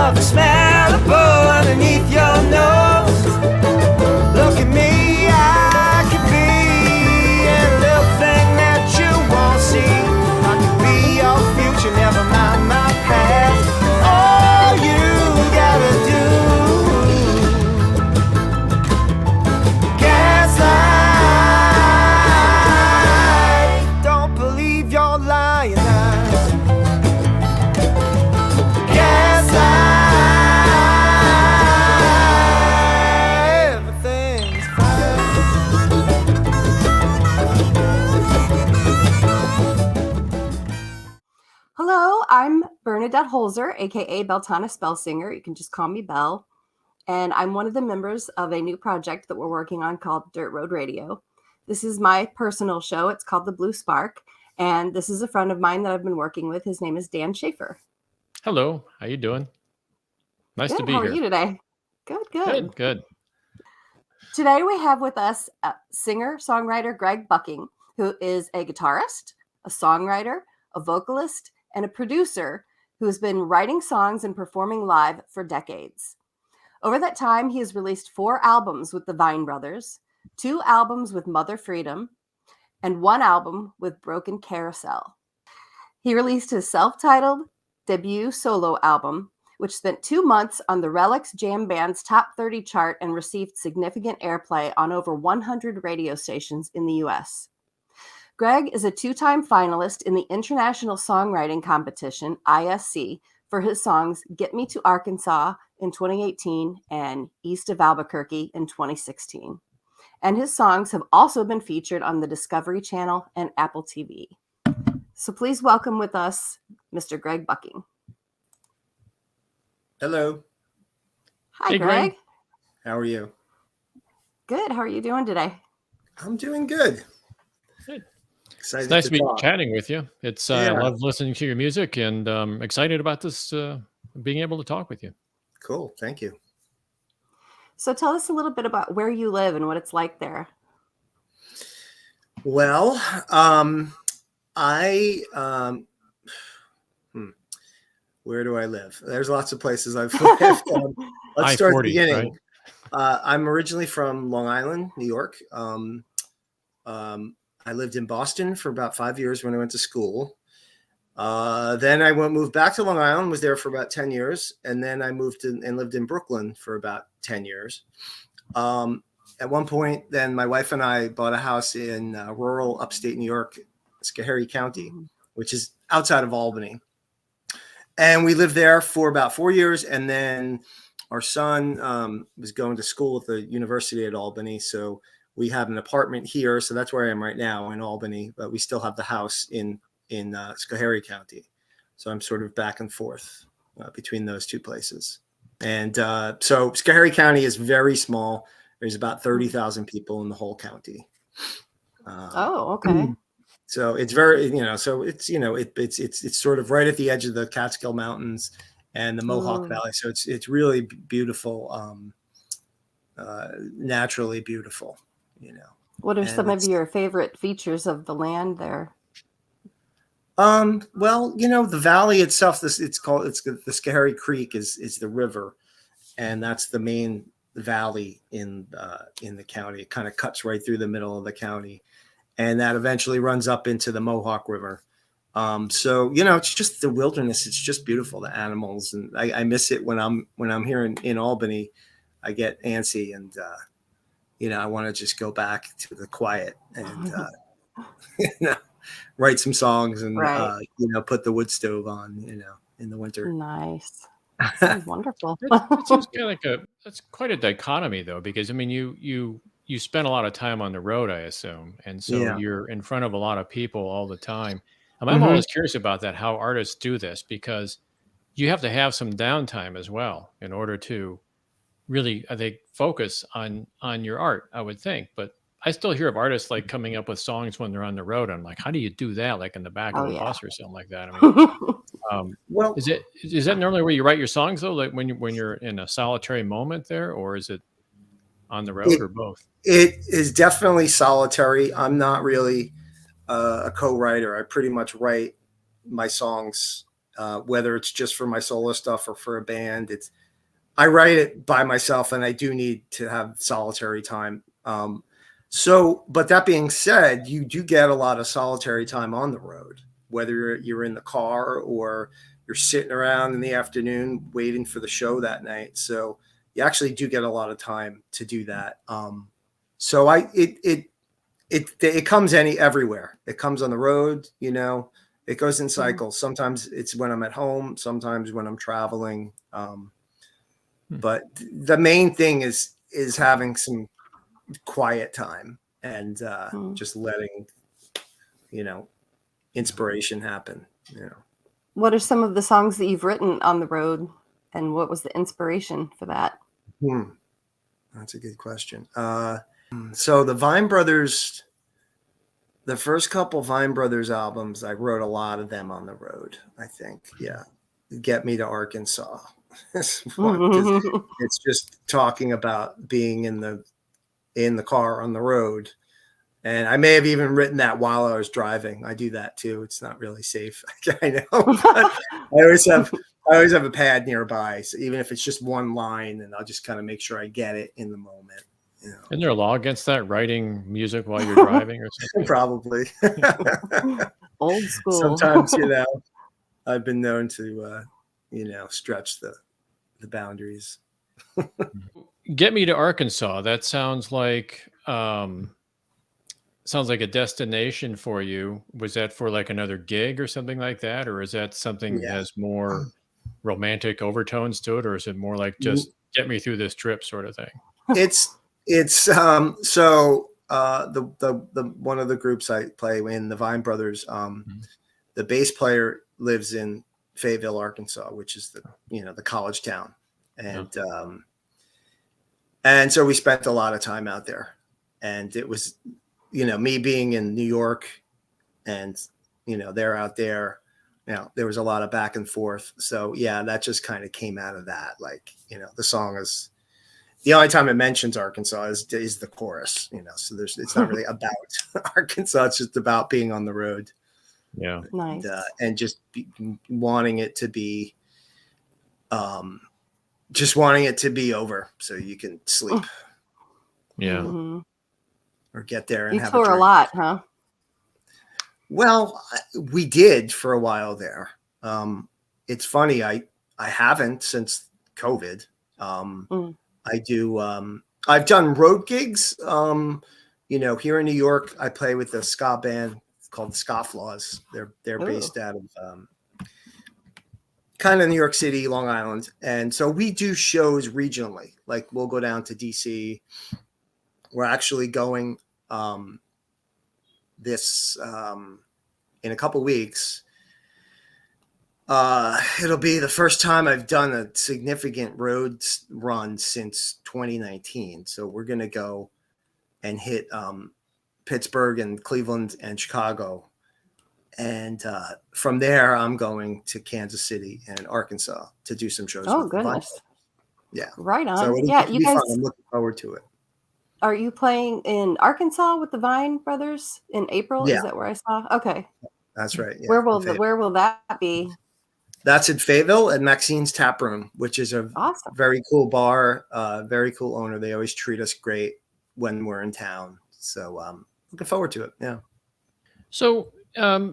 love the smell of bull underneath your nose. Look at me, I could be a little thing that you won't see. I could be your future, never mind my past. All you gotta do, gaslight. Don't believe your lying eyes. Gaslight. Everything's fine. Hello, I'm Bernadette Holzer, aka Beltana Spellsinger. You can just call me Belle. And I'm one of the members of a new project that we're working on called Dirt Road Radio. This is my personal show. It's called The Blue Spark. And this is a friend of mine that I've been working with. His name is Dan Schaefer. Hello, how you doing? Nice to Good. be How here. are you today? Good. Good. Today we have with us singer-songwriter Greg Bucking, who is a guitarist, a songwriter, a vocalist, and a producer who has been writing songs and performing live for decades. Over that time, he has released 4 albums with the Vine Brothers, 2 albums with Mother Freedom, and 1 album with Broken Carousel. He released his self-titled debut solo album, which spent 2 months on the Relics Jam Band's Top 30 chart and received significant airplay on over 100 radio stations in the U.S. Greg is a 2-time finalist in the International Songwriting Competition, ISC, for his songs Get Me to Arkansas in 2018 and East of Albuquerque in 2016. And his songs have also been featured on the Discovery Channel and Apple TV. So please welcome with us Mr. Greg Bucking. Hello. Hi, Hey, Greg. How are you? Good. How are you doing today? I'm doing good. Good. Excited It's nice to be talk. chatting with you. It's I Yeah. love listening to your music and excited about this being able to talk with you. Cool. Thank you. So tell us a little bit about where you live and what it's like there. Well, where do I live? There's lots of places I've lived. Let's start at the I-40, beginning. I'm originally from Long Island, New York. I lived in Boston for about 5 years when I went to school. Then I moved back to Long Island, was there for about 10 years. And then I moved and lived in Brooklyn for about 10 years. At one point, then my wife and I bought a house in rural upstate New York, Schoharie County, which is outside of Albany. And we lived there for about 4 years. And then our son was going to school at the University at Albany. So we have an apartment here. So that's where I am right now in Albany. But we still have the house in Schoharie County. So I'm sort of back and forth between those two places. And so Schoharie County is very small. There's about 30,000 people in the whole county. Okay. So it's very, so it's, it's sort of right at the edge of the Catskill Mountains and the Mohawk Valley. So it's really beautiful, naturally beautiful, What are some of your favorite features of the land there? Well, the valley itself, the Schoharie Creek is the river, and that's the main valley in the county. It kind of cuts right through the middle of the county, and that eventually runs up into the Mohawk River. So it's just the wilderness. It's just beautiful. The animals, and I miss it when I'm here in Albany. I get antsy, and I want to just go back to the quiet and write some songs and put the wood stove on in the winter. Nice. That sounds wonderful. It seems kind of that's quite a dichotomy though, because I mean you spend a lot of time on the road, I assume, and so you're in front of a lot of people all the time. I'm always curious about that, how artists do this, because you have to have some downtime as well in order to really, I think, focus on your art, I would think. But I still hear of artists like coming up with songs when they're on the road. I'm like, how do you do that? Like in the back of a bus or something like that. I mean, well, is that normally where you write your songs though? Like when you're in a solitary moment there, or is it on the road or both? It is definitely solitary. I'm not really a co-writer. I pretty much write my songs whether it's just for my solo stuff or for a band. I write it by myself, and I do need to have solitary time. But that being said, you do get a lot of solitary time on the road, whether you're in the car or you're sitting around in the afternoon waiting for the show that night. So you actually do get a lot of time to do that. So it comes everywhere. It comes on the road, it goes in cycles. Sometimes it's when I'm at home, sometimes when I'm traveling. But the main thing is having some quiet time and just letting, inspiration happen. What are some of the songs that you've written on the road, and what was the inspiration for that? That's a good question. So the Vine Brothers, the first couple Vine Brothers albums, I wrote a lot of them on the road, I think. Yeah. Get Me to Arkansas. It's just talking about being in the car on the road. And I may have even written that while I was driving. I do that too. It's not really safe. I know. But I always have a pad nearby. So even if it's just one line, and I'll just kind of make sure I get it in the moment. Isn't there a law against that, writing music while you're driving or something? Probably. Old school. Sometimes, I've been known to, stretch the boundaries. Get Me to Arkansas. That sounds like a destination for you. Was that for like another gig or something like that? Or is that something that has more romantic overtones to it? Or is it more like just get me through this trip sort of thing? It's so the one of the groups I play in, the Vine Brothers, the bass player lives in Fayetteville, Arkansas, which is the college town. And so we spent a lot of time out there, and it was, me being in New York and, they're out there, there was a lot of back and forth. So yeah, that just kind of came out of that. Like, the song is, the only time it mentions Arkansas is the chorus, so it's not really about Arkansas. It's just about being on the road. Yeah. Nice. And just wanting it to be, over so you can sleep. Yeah. Mm-hmm. Or get there and you have tour a drink. A lot, huh? Well, we did for a while there. It's funny. I haven't since COVID. I do. I've done road gigs. Here in New York, I play with a ska band called the Scofflaws. They're based out of kind of New York City, Long Island, and so we do shows regionally. Like we'll go down to DC. We're actually going this in a couple weeks. It'll be the first time I've done a significant road run since 2019. So we're going to go and hit Pittsburgh and Cleveland and Chicago. And from there, I'm going to Kansas City and Arkansas to do some shows. Oh, goodness. Yeah. Right on. So it'll be fun. I'm looking forward to it. Are you playing in Arkansas with the Vine Brothers in April? Yeah. Is that where I saw? Okay. That's right. Yeah. Where will that be? That's in Fayetteville at Maxine's Tap Room, which is a very cool bar, very cool owner. They always treat us great when we're in town. So looking forward to it. Yeah. So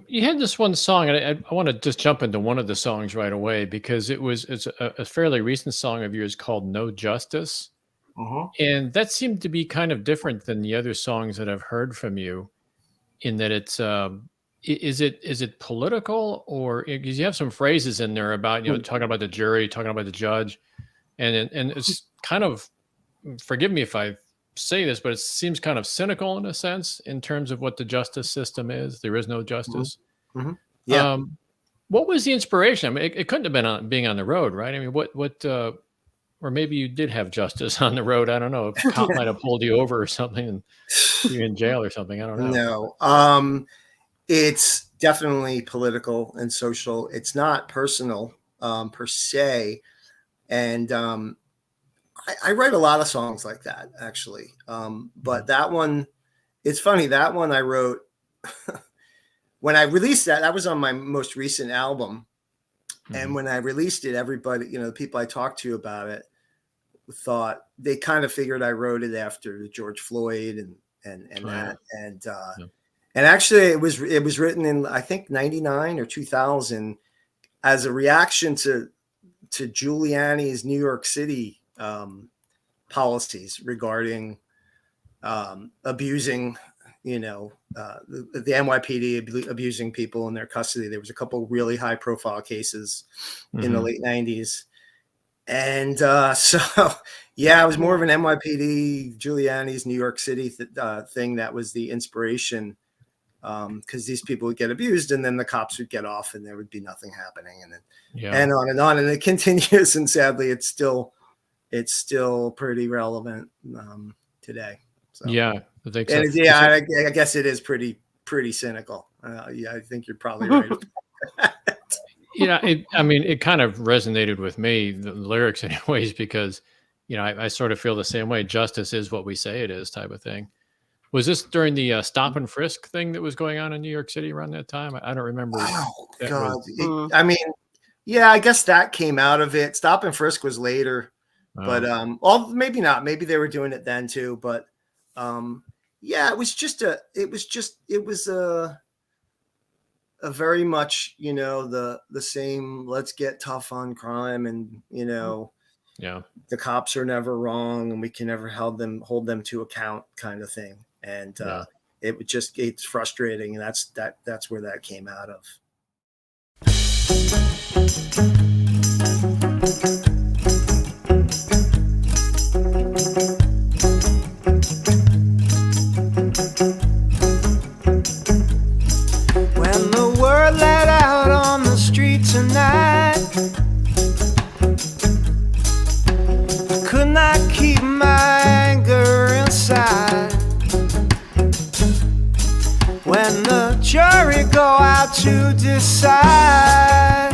you had this one song, and I want to just jump into one of the songs right away because it's a fairly recent song of yours called No Justice. And that seemed to be kind of different than the other songs that I've heard from you in that it's is it political, or because you have some phrases in there about, talking about the jury, talking about the judge, and it's kind of, forgive me if I say this, but it seems kind of cynical in a sense in terms of what the justice system is. There is no justice. Yeah. What was the inspiration? I mean, it couldn't have been being on the road, right? I mean, what or maybe you did have justice on the road. I don't know. A cop might have pulled you over or something and you're in jail or something. I don't know. No. It's definitely political and social. It's not personal per se. And I write a lot of songs like that, actually. But that one, it's funny. That one I wrote when I released that was on my most recent album. And when I released it, everybody, the people I talked to about it thought they kind of figured I wrote it after George Floyd and that. And actually it was written in, I think, 99 or 2000 as a reaction to Giuliani's New York City policies regarding abusing, the NYPD abusing people in their custody. There was a couple really high profile cases in the late 90s. And so, yeah, it was more of an NYPD, Giuliani's New York City thing that was the inspiration, because these people would get abused and then the cops would get off and there would be nothing happening, and then and on and on. And it continues. And sadly, it's still pretty relevant today. So. Yeah. I guess it is pretty cynical. I think you're probably right. It kind of resonated with me, the lyrics anyways, because, I sort of feel the same way. Justice is what we say it is, type of thing. Was this during the stop and frisk thing that was going on in New York City around that time? I don't remember. Oh, God. I guess that came out of it. Stop and frisk was later, but maybe not. Maybe they were doing it then too. But it was a very much, the same, let's get tough on crime, and the cops are never wrong and we can never hold them to account kind of thing. And it's frustrating, and that's where that came out of. When the word let out on the street tonight, I could not keep my anger inside. When the jury go out to decide,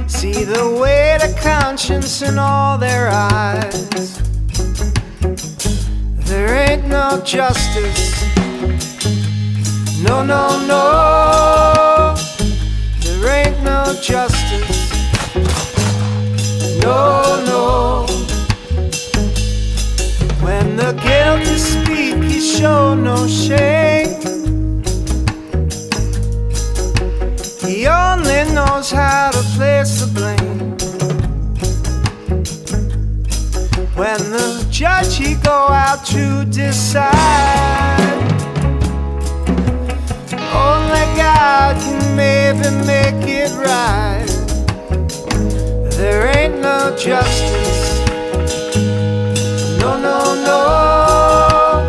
see the weight of conscience in all their eyes. There ain't no justice. No, no, no, there ain't no justice. No, no. When the guilty speak, he show no shame. He only knows how to place the blame. When the judge, he go out to decide, only God can maybe make it right. There ain't no justice. No, no, no.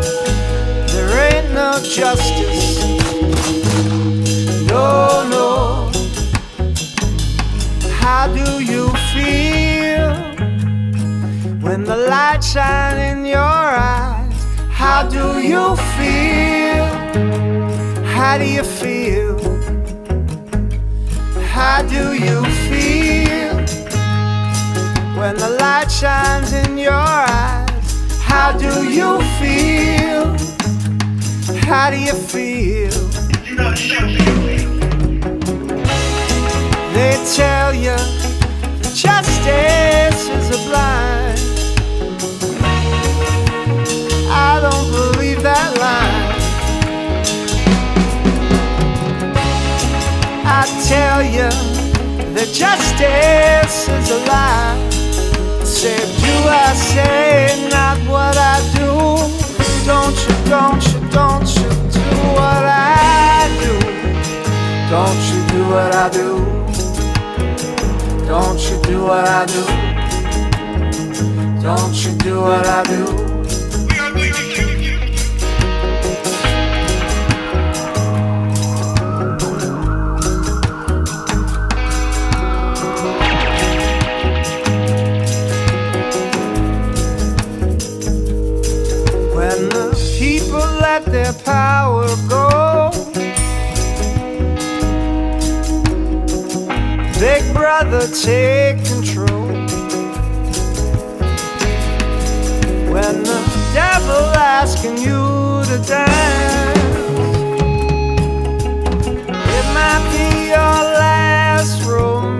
There ain't no justice. No, no. How do you feel when the light shine in your eyes? How do you feel? How do you feel? How do you feel when the light shines in your eyes? How do you feel? How do you feel? They tell you that justice is a blind. I don't believe that line. I tell you that justice is a lie. Say, do I say not what I do? Don't you do what I do? Don't you do what I do? Don't you do what I do? Don't you do what I do? Let their power go, Big Brother take control. When the devil asking you to dance, it might be your last romance.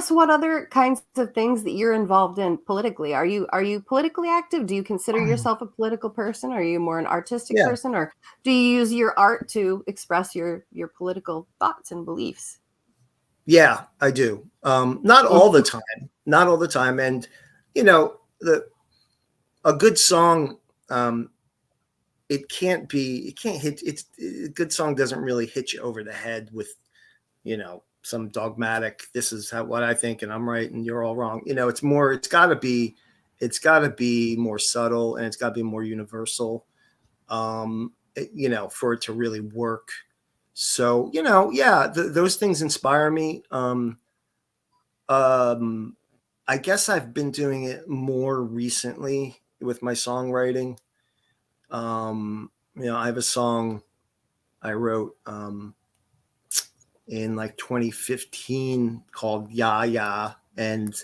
us what other kinds of things that you're involved in politically. Are you politically active? Do you consider yourself a political person? Are you more an artistic Yeah. person, or do you use your art to express your political thoughts and beliefs? Yeah, I do. Not all the time. Not all the time. And a good song, it can't hit. A good song doesn't really hit you over the head with, some dogmatic, this is what I think and I'm right and you're all wrong. It's gotta be more subtle, and it's gotta be more universal, for it to really work. So, yeah, those things inspire me. I guess I've been doing it more recently with my songwriting. I have a song I wrote in like 2015 called "Ya Ya," and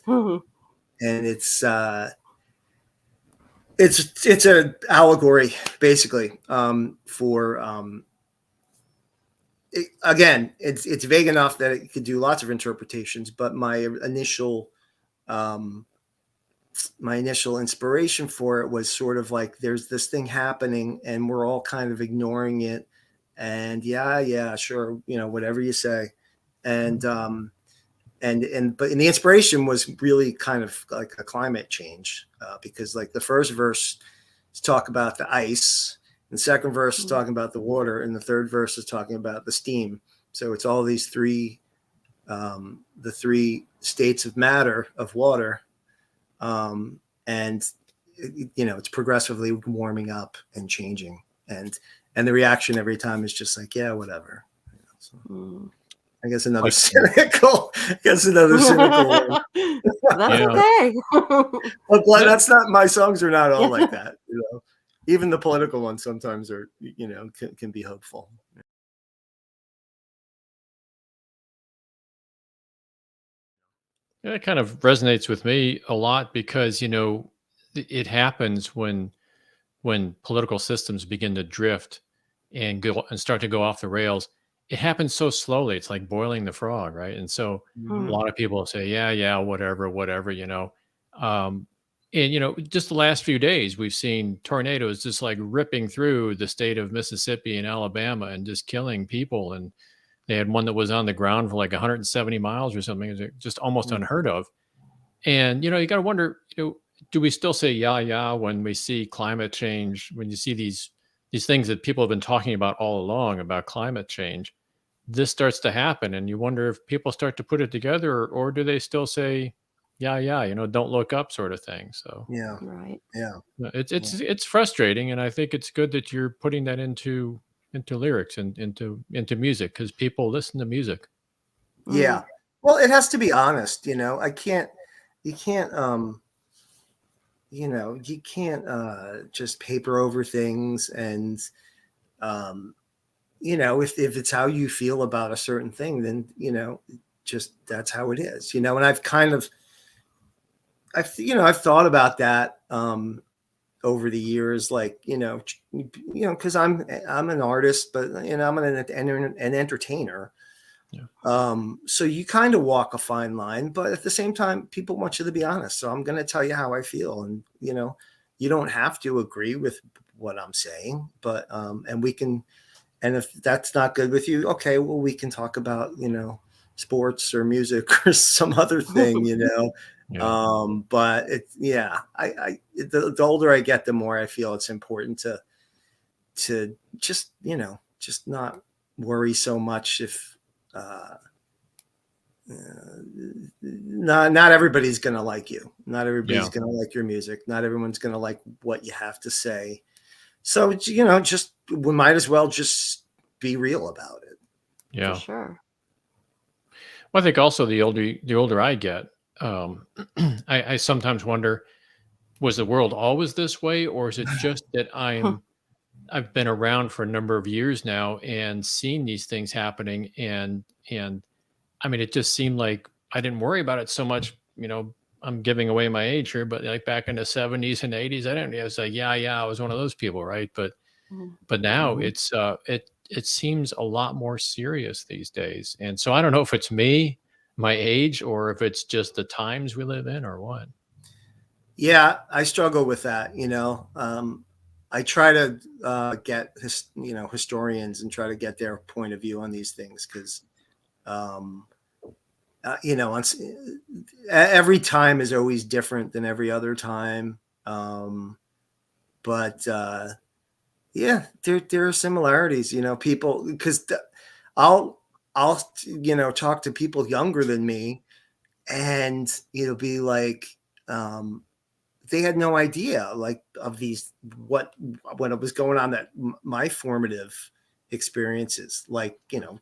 it's a allegory basically for again, it's vague enough that it could do lots of interpretations, but my initial inspiration for it was sort of like, there's this thing happening and we're all kind of ignoring it, and yeah, sure, whatever you say. And but the inspiration was really kind of like a climate change, because like the first verse is talk about the ice, and the second verse is talking about the water, and the third verse is talking about the steam. So it's all these the three states of matter of water, and it's progressively warming up and changing, and the reaction every time is just like, yeah, whatever. I guess another cynical. That's okay. But that's not, my songs are not all like that. Even the political ones sometimes are, can be hopeful. Yeah, it kind of resonates with me a lot because, it happens when political systems begin to drift and start to go off the rails. It happens so slowly. It's like boiling the frog, right? And so a lot of people say, yeah, whatever. And just the last few days, we've seen tornadoes just like ripping through the state of Mississippi and Alabama and just killing people. And they had one that was on the ground for like 170 miles or something. It was just almost unheard of. And, you got to wonder, do we still say yeah when we see climate change, when you see these things that people have been talking about all along about climate change? This starts to happen, and you wonder if people start to put it together, or do they still say yeah, don't look up, sort of thing. So Yeah. Right. Yeah. it's frustrating, and I think it's good that you're putting that into lyrics and into music, because people listen to music. Yeah. Well, it has to be honest, you can't just paper over things, and if it's how you feel about a certain thing, then just that's how it is, and I've thought about that over the years, like because I'm an artist, but I'm an entertainer. Yeah. So you kind of walk a fine line, but at the same time, people want you to be honest. So I'm going to tell you how I feel, and you don't have to agree with what I'm saying, but and we can, and if that's not good with you, okay, well, we can talk about sports or music or some other thing, Yeah. but the older I get, the more I feel it's important to just just not worry so much if not everybody's gonna like you. Not everybody's gonna like your music. Not everyone's gonna like what you have to say. So just we might as well just be real about it. Yeah. For sure. Well, I think also the older I get, I sometimes wonder, was the world always this way, or is it just that I've been around for a number of years now and seen these things happening, and I mean, it just seemed like I didn't worry about it so much. I'm giving away my age here, but like back in the 70s and 80s, I didn't. I was like, yeah, I was one of those people, right? But now it seems a lot more serious these days, and so I don't know if it's me my age, or if it's just the times we live in, or what? Yeah, I struggle with that. I try to get historians and try to get their point of view on these things because um, every time is always different than every other time. But yeah, there are similarities. People because I'll talk to people younger than me, and be like. They had no idea like of these what it was going on, that my formative experiences, like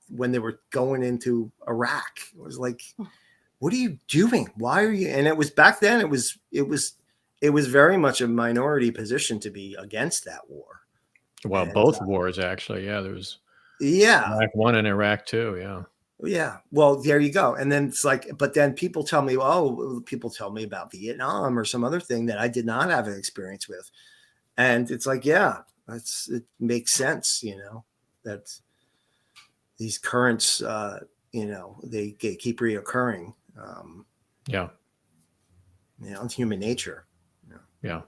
when they were going into Iraq. It was like, what are you doing? Why are you? And it was back then, it was very much a minority position to be against that war. Well, And both wars actually. Yeah, there was yeah, Iraq 1 and Iraq 2. Yeah. yeah, well, there you go. And then it's like, but then people tell me about Vietnam or some other thing that I did not have an experience with. And it's like, yeah, it makes sense, that these currents, they keep reoccurring. Yeah. It's human nature. Yeah.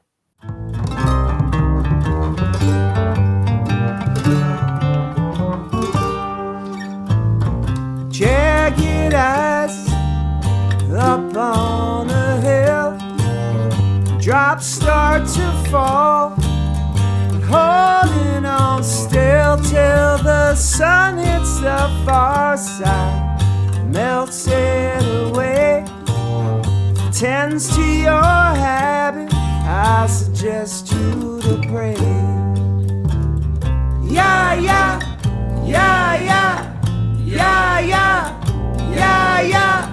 Jagged eyes up on a hill, drops start to fall, holding on still till the sun hits the far side, melts it away. Tends to your habit, I suggest you to pray. Yeah, yeah, yeah, yeah. Yeah, yeah, yeah, yeah,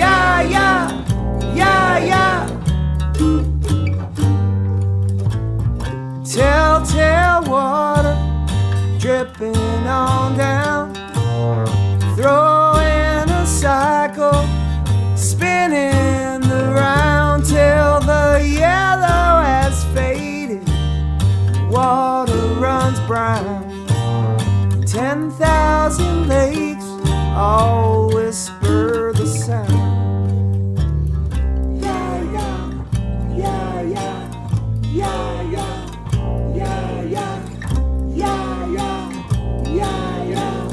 yeah, yeah, yeah, yeah. Telltale water dripping on down, throwing a cycle, spinning around till the yellow has faded, water runs brown. 10,000 lakes all whisper the sound. Yeah, yeah, yeah, yeah, yeah, yeah, yeah, yeah, yeah, yeah, yeah, yeah.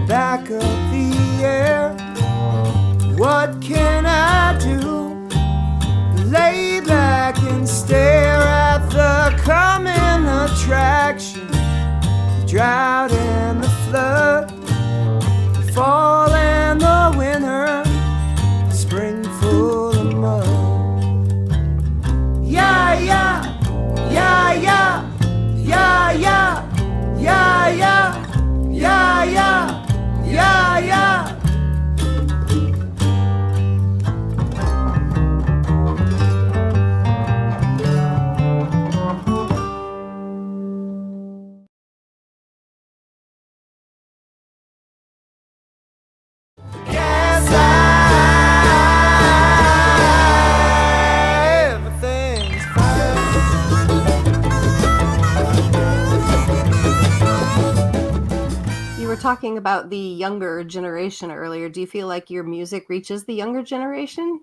Back up the air. What can I do? Lay back and stare at the coming attraction, the drought and the flood, the fall and the winter, the spring full of mud. Yeah, yeah, yeah, yeah, yeah, yeah, yeah, yeah, yeah, yeah. Yeah, yeah. Yes, everything's You were talking about the younger generation earlier. Do you feel like your music reaches the younger generation?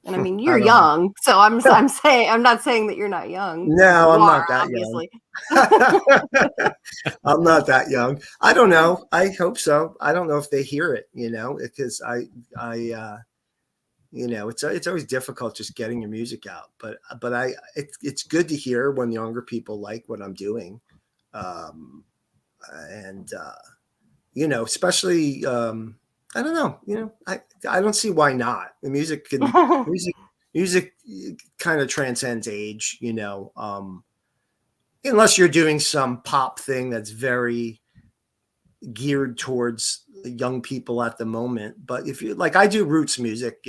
And I mean, you're young, so I'm saying, I'm not saying that you're not young. No, I'm not that obviously. young. I'm not that young. I don't know. I hope so. I don't know if they hear it, because it's always difficult just getting your music out. But it's good to hear when younger people like what I'm doing. and especially I don't know, I don't see why not. The music kind of transcends age, unless you're doing some pop thing that's very geared towards young people at the moment. But if you like, I do roots music,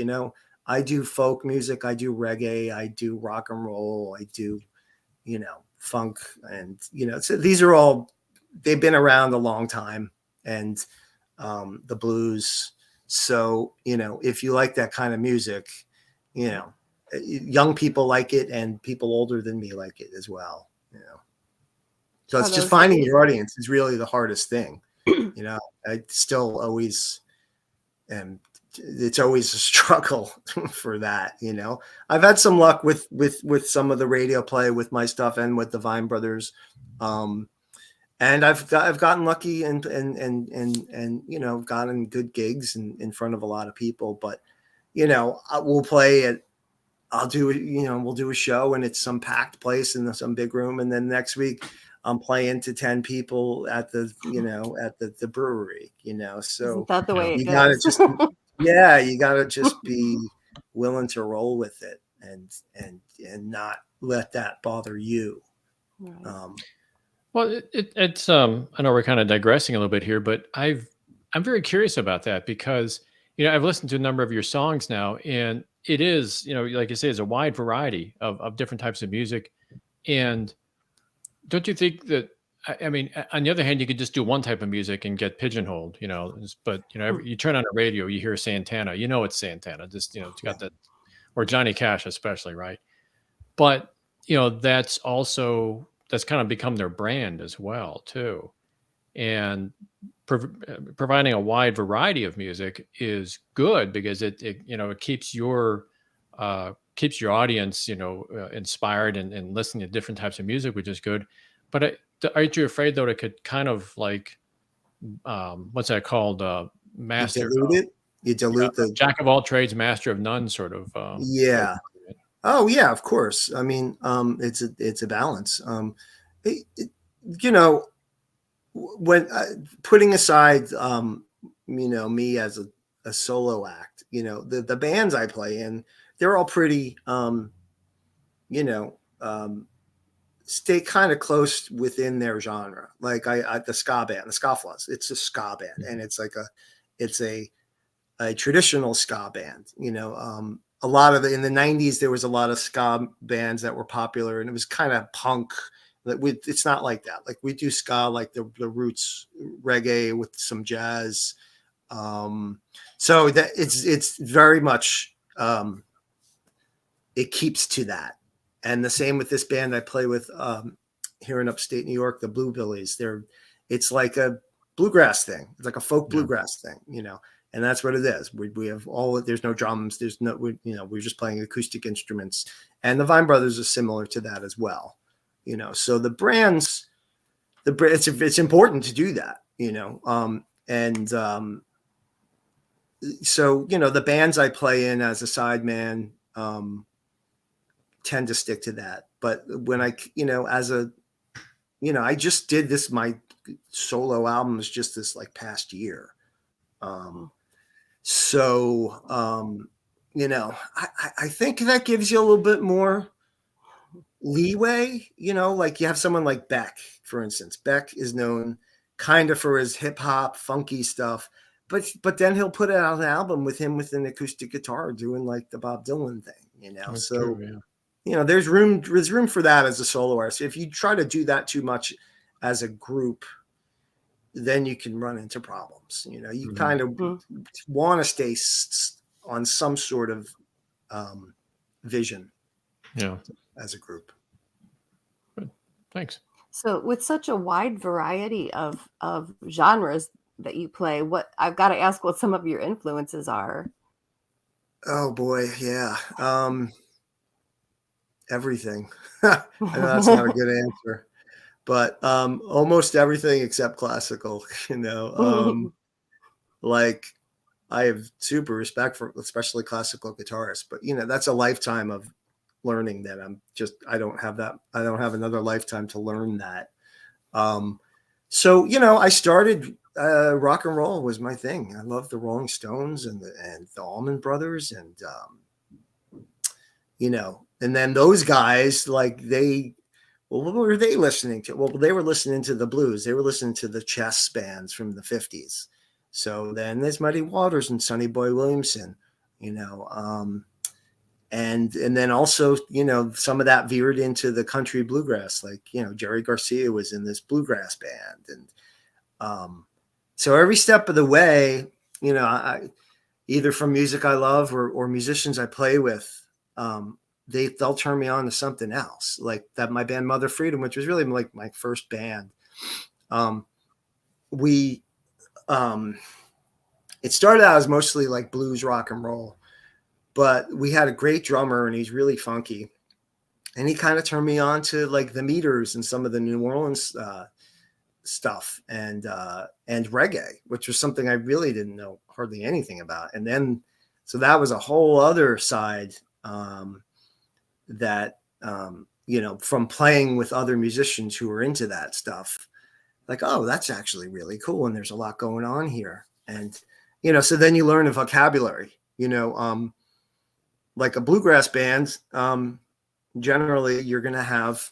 I do folk music, I do reggae, I do rock and roll, I do, funk, and so these are all, they've been around a long time, and the blues. So if you like that kind of music, young people like it, and people older than me like it as well. So it's just finding your audience is really the hardest thing. I still always am. It's always a struggle for that. I've had some luck with some of the radio play with my stuff and with the Vine Brothers. And I've gotten lucky and gotten good gigs in front of a lot of people, but we'll play it. We'll do a show and it's some packed place in some big room, and then next week I'm playing to 10 people at the brewery. So isn't that the way you it gotta goes? you gotta just be willing to roll with it and not let that bother you. Right. Well, it's I know we're kind of digressing a little bit here, but I'm very curious about that because I've listened to a number of your songs now, and it is like you say, it's a wide variety of different types of music. And don't you think that I mean, on the other hand, you could just do one type of music and get pigeonholed, but you turn on a radio, you hear Santana, it's Santana, just it's got that, or Johnny Cash especially, right? But that's kind of become their brand as well too, and providing a wide variety of music is good because it keeps your audience inspired and listening to different types of music, which is good. But aren't you afraid though it could kind of like what's that called, master You dilute the jack of all trades, master of none sort of yeah. Oh yeah, of course. I mean, it's a balance. When putting aside, me as a solo act, the bands I play in, they're all pretty, stay kind of close within their genre. Like the ska band, the Scofflaws, it's a ska band, and it's a traditional ska band. A lot of in the 90s, there was a lot of ska bands that were popular, and it was kind of punk. It's not like that. Like we do ska, like the roots reggae with some jazz. So that it's very much, it keeps to that. And the same with this band I play with here in upstate New York, the Bluebillies. It's like a bluegrass thing. It's like a folk bluegrass thing, and that's what it is. We have there's no drums. There's no, we're just playing acoustic instruments. And the Vine Brothers are similar to that as well. So the brands, it's important to do that, so, the bands I play in as a sideman, tend to stick to that. But when I just did this, my solo album is just this like past year. So, I think that gives you a little bit more leeway, like you have someone like Beck, for instance. Beck is known kind of for his hip hop funky stuff, but then he'll put out an album with him with an acoustic guitar doing like the Bob Dylan thing, That's so true, yeah. there's room for that as a solo artist. If you try to do that too much as a group, then you can run into problems. You kind of want to stay on some sort of vision, as a group. Good. Thanks. So with such a wide variety of genres that you play, I've got to ask what some of your influences are. Oh boy, yeah. Everything. I know that's not a good answer, but almost everything except classical. Like I have super respect for especially classical guitarists, but that's a lifetime of learning that I don't have another lifetime to learn that. So, I started rock and roll was my thing. I loved the Rolling Stones and the Allman Brothers, and and then those guys, like well, what were they listening to? Well, they were listening to the blues. They were listening to the chess bands from the 50s. So then there's Muddy Waters and Sonny Boy Williamson, and then also, some of that veered into the country bluegrass, like, Jerry Garcia was in this bluegrass band. And so every step of the way, either from music I love or musicians I play with, they'll turn me on to something else, like that. My band Mother Freedom, which was really like my first band. It started out as mostly like blues, rock and roll, but we had a great drummer and he's really funky. And he kind of turned me on to like the Meters and some of the New Orleans stuff and reggae, which was something I really didn't know hardly anything about. And then, so that was a whole other side that, from playing with other musicians who were into that stuff, like, oh, that's actually really cool. And there's a lot going on here. And, so then you learn a vocabulary, like a bluegrass band, generally you're going to have,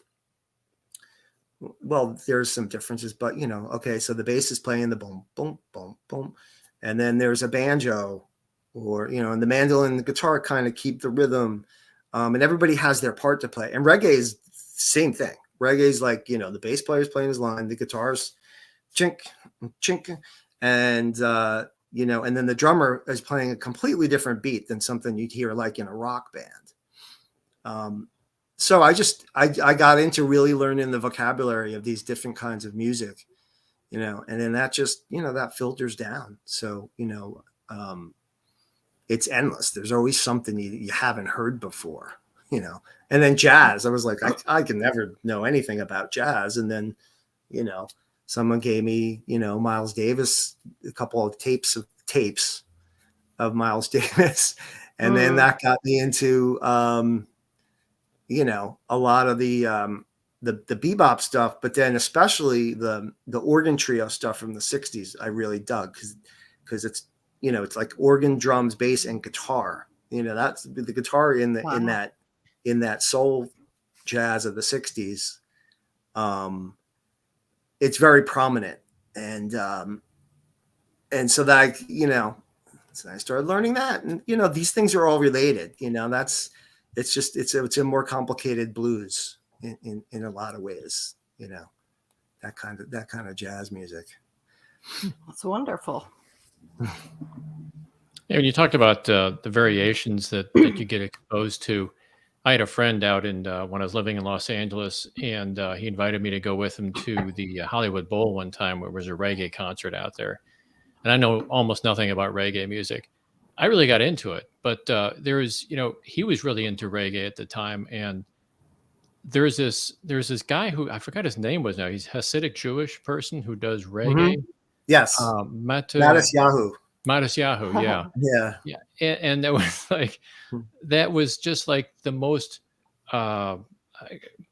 well, there's some differences, but okay, so the bass is playing the boom, boom, boom, boom. And then there's a banjo or, and the mandolin and the guitar kind of keep the rhythm. And everybody has their part to play. And reggae is the same thing. Reggae is like, the bass player is playing his line, the guitars, chink, chink. And, and then the drummer is playing a completely different beat than something you'd hear like in a rock band. So I got into really learning the vocabulary of these different kinds of music, and then that just, that filters down. So, it's endless. There's always something you haven't heard before, and then jazz. I was like, I can never know anything about jazz. And then, someone gave me, Miles Davis, a couple of tapes of Miles Davis. And then that got me into, a lot of the bebop stuff, but then especially the organ trio stuff from the 60s, I really dug because it's, it's like organ, drums, bass, and guitar. That's the guitar in that soul jazz of the 60s. It's very prominent. And so that, so I started learning that, and, these things are all related, it's a more complicated blues in a lot of ways, that kind of jazz music. That's wonderful. Yeah, when you talked about the variations that you get exposed to, I had a friend out in when I was living in Los Angeles, and he invited me to go with him to the Hollywood Bowl one time, where there was a reggae concert out there. And I know almost nothing about reggae music. I really got into it, but there was, he was really into reggae at the time, and there's this guy who I forgot his name was now. He's a Hasidic Jewish person who does reggae. Mm-hmm. Yes, Matisyahu. Matisyahu, yeah. Yeah. And that was like, that was just like the most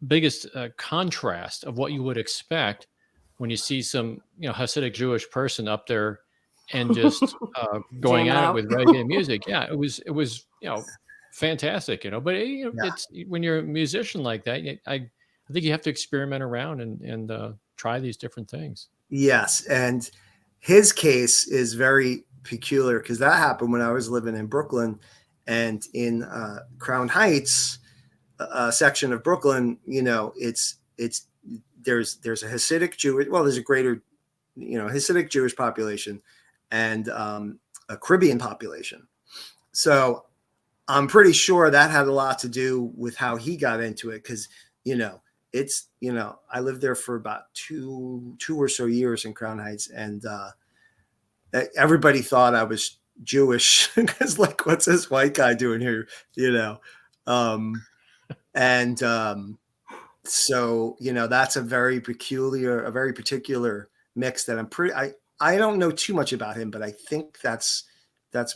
biggest contrast of what you would expect when you see some, Hasidic Jewish person up there and just going at it with reggae music. Yeah, it was fantastic, but it's when you're a musician like that, I think you have to experiment around and try these different things. Yes, and his case is very peculiar because that happened when I was living in Brooklyn, and in Crown Heights, a section of Brooklyn, there's a Hasidic Jewish, well, there's a greater, Hasidic Jewish population and a Caribbean population. So I'm pretty sure that had a lot to do with how he got into it, because it's I lived there for about two or so years in Crown Heights, and everybody thought I was Jewish because, like, what's this white guy doing here, so that's a very particular mix that I don't know too much about him, but I think that's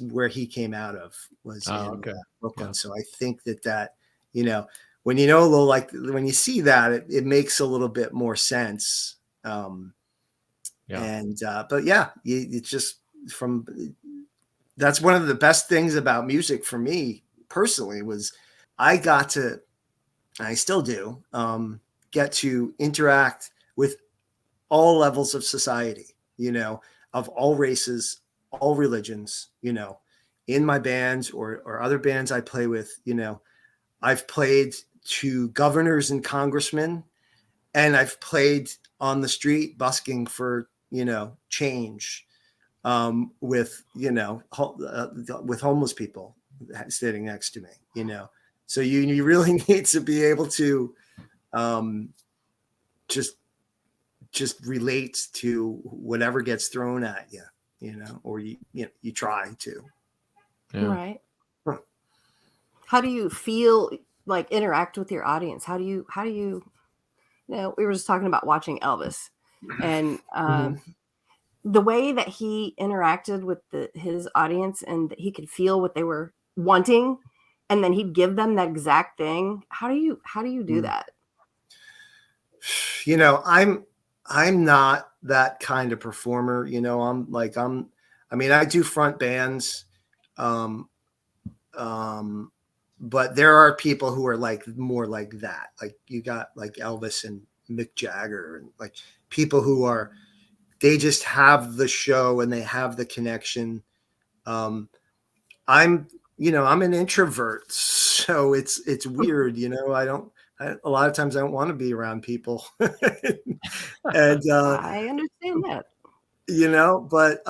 where he came out of, was in Brooklyn. Yeah. So I think that when when you see that, it makes a little bit more sense. Yeah. And but yeah, it's just that's one of the best things about music for me personally was I got to, I still do, get to interact with all levels of society, of all races, all religions, in my bands or other bands I play with. I've played to governors and congressmen, and I've played on the street busking for, change, with, with homeless people sitting next to me, so you really need to be able to, just relate to whatever gets thrown at you, or you try to. Yeah. Right. How do you feel like interact with your audience? How do you, we were just talking about watching Elvis, and the way that he interacted with his audience, and that he could feel what they were wanting, and then he'd give them that exact thing. How do you do that? I'm not that kind of performer. I mean, I do front bands, but there are people who are like more like that. Like you got like Elvis and Mick Jagger, and like people who are, they just have the show and they have the connection. I'm an introvert, so it's weird. A lot of times I don't want to be around people. And I understand that. But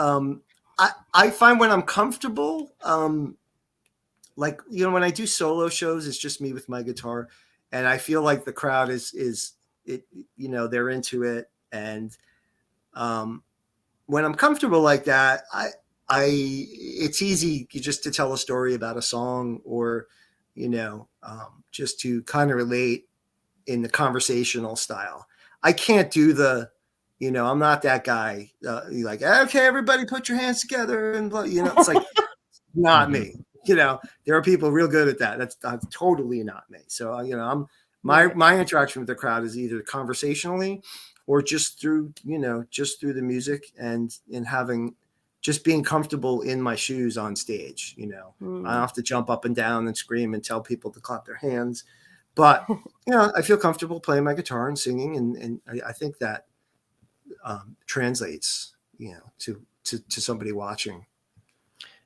I find when I'm comfortable, when I do solo shows, it's just me with my guitar, and I feel like the crowd is it, they're into it. And when I'm comfortable like that, it's easy just to tell a story about a song, or just to kind of relate in the conversational style. I can't do I'm not that guy. Like, okay, everybody put your hands together, and it's like not me. There are people real good at that. That's totally not me. So my interaction with the crowd is either conversationally, or just through the music, and in having, just being comfortable in my shoes on stage. I don't have to jump up and down and scream and tell people to clap their hands, but I feel comfortable playing my guitar and singing, and I think that translates, to somebody watching.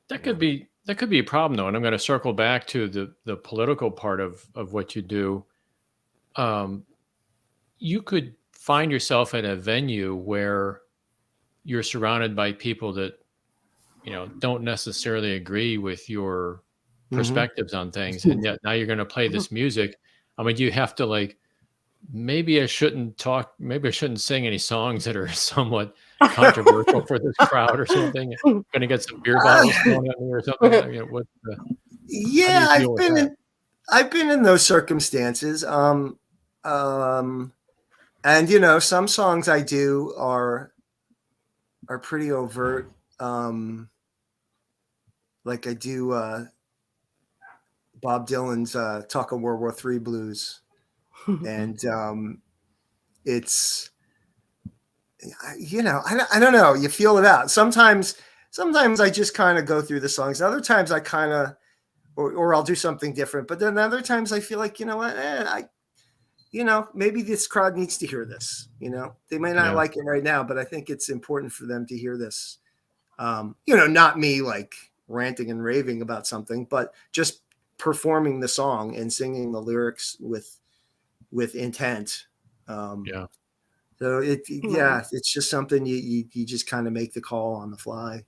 That could be a problem, though, and I'm going to circle back to the political part of what you do. You could find yourself at a venue where you're surrounded by people that don't necessarily agree with your perspectives on things, and yet now you're going to play this music. I mean, you have to maybe I shouldn't sing any songs that are somewhat controversial for this crowd or something. I'm going to get some beer bottles thrown at me or something. Yeah, I've been in those circumstances. And some songs I do are pretty overt. Like I do Bob Dylan's Talk of World War III Blues. And it's, I don't know, you feel it out. Sometimes I just kind of go through the songs. Other times I kind of, or I'll do something different. But then other times I feel like, maybe this crowd needs to hear this. They may not like it right now, but I think it's important for them to hear this. Not me like ranting and raving about something, but just performing the song and singing the lyrics with intent. So it's just something you just kind of make the call on the fly.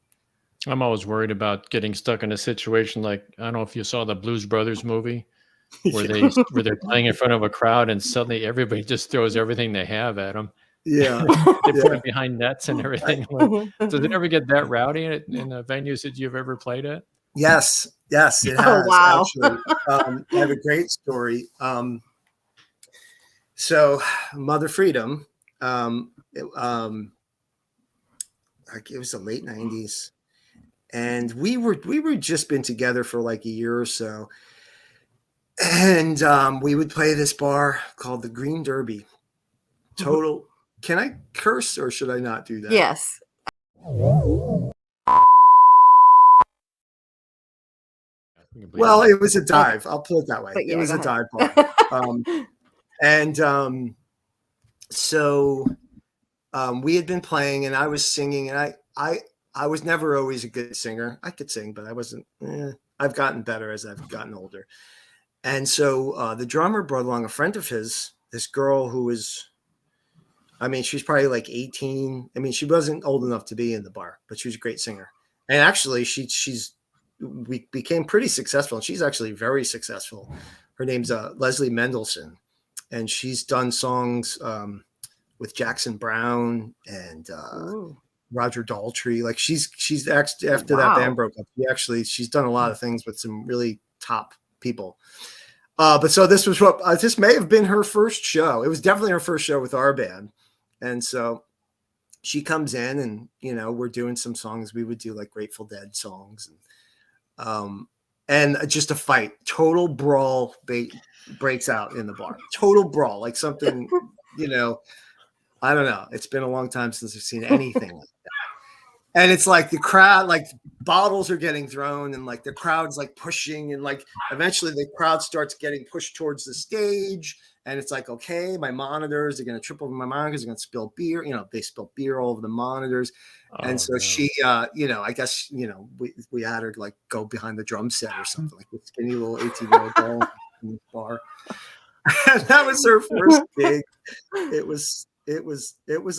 I'm always worried about getting stuck in a situation like, I don't know if you saw the Blues Brothers movie, where they're playing in front of a crowd and suddenly everybody just throws everything they have at them. Yeah. They put it behind nets and everything. Does it ever get that rowdy in the venues that you've ever played at? Yes, it has. Wow. Actually, I have a great story. So Mother Freedom, it was the late 90s, and we were just been together for like a year or so, and we would play this bar called the Green Derby. Total Can I curse or should I not do that? Yes. Well, it was a dive. I'll put it that way. But It was a dive bar. So we had been playing, and I was singing, and I was never always a good singer. I could sing, but I wasn't. I've gotten better as I've gotten older. And so the drummer brought along a friend of his, this girl who was, I mean, she's probably like 18. I mean, she wasn't old enough to be in the bar, but she was a great singer. And actually, we became pretty successful, and she's actually very successful. Her name's Leslie Mendelson, and she's done songs with Jackson Brown and Roger Daltrey. Like she's after that band broke up, she's done a lot of things with some really top people. But so this was this may have been her first show. It was definitely her first show with our band. And so she comes in, and, you know, we're doing some songs. We would do like Grateful Dead songs, and just a fight, total brawl breaks out in the bar. Total brawl, like something, you know, I don't know. It's been a long time since I've seen anything like that. And it's like the crowd, like bottles are getting thrown, and like the crowd's like pushing, and like eventually the crowd starts getting pushed towards the stage. And it's like, okay, my monitors are going to trip over my monitors. They're going to spill beer. You know, they spill beer all over the monitors. And so she, you know, I guess, you know, we had her like go behind the drum set or something, like this skinny little 18-year-old girl in the bar. And that was her first gig. It was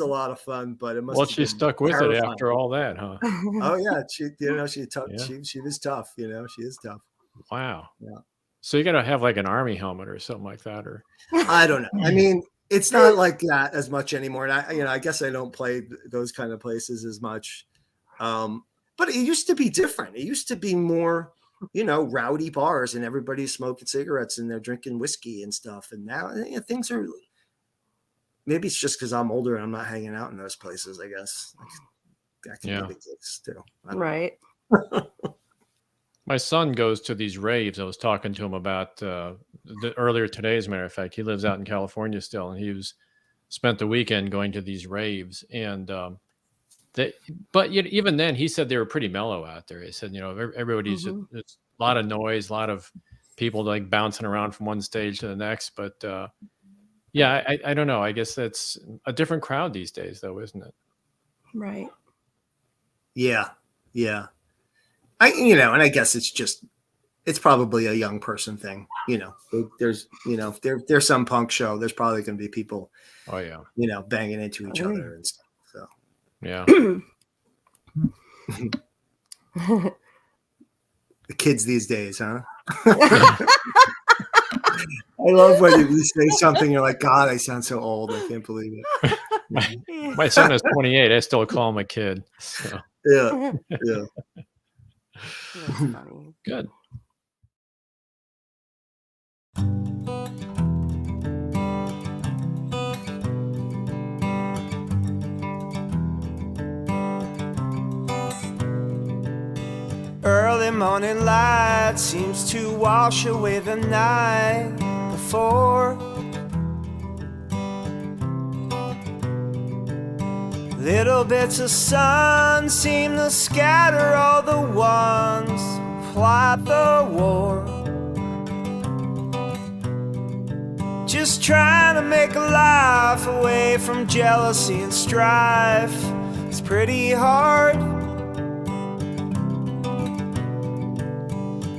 a lot of fun, but it must. Well, she stuck with it after all that, huh? Oh yeah, she tough. Yeah. She was tough. You know, she is tough. Wow. Yeah. So you got to have like an army helmet or something like that, or I don't know. I mean, it's not like that as much anymore. And I guess I don't play those kind of places as much. But it used to be different. It used to be more, you know, rowdy bars, and everybody's smoking cigarettes and they're drinking whiskey and stuff. And now things are. Maybe it's just because I'm older and I'm not hanging out in those places, I guess. That can be the case too. Right. My son goes to these raves. I was talking to him about earlier today, as a matter of fact. He lives out in California still, and he spent the weekend going to these raves. And but even then, he said they were pretty mellow out there. He said, you know, everybody's it's a lot of noise, a lot of people like bouncing around from one stage to the next. But yeah, I don't know. I guess that's a different crowd these days, though, isn't it? Right. Yeah. Yeah. And I guess it's probably a young person thing. You know, there's, you know, if there's some punk show, there's probably going to be people, oh yeah, you know, banging into each other and stuff. So yeah. The kids these days, huh? I love when you say something, you're like, God, I sound so old. I can't believe it. My son is 28. I still call him a kid. So. Yeah. That's funny. Good. Early morning light seems to wash away the night before. Little bits of sun seem to scatter all the ones who plot the war. Just trying to make a life away from jealousy and strife. It's pretty hard.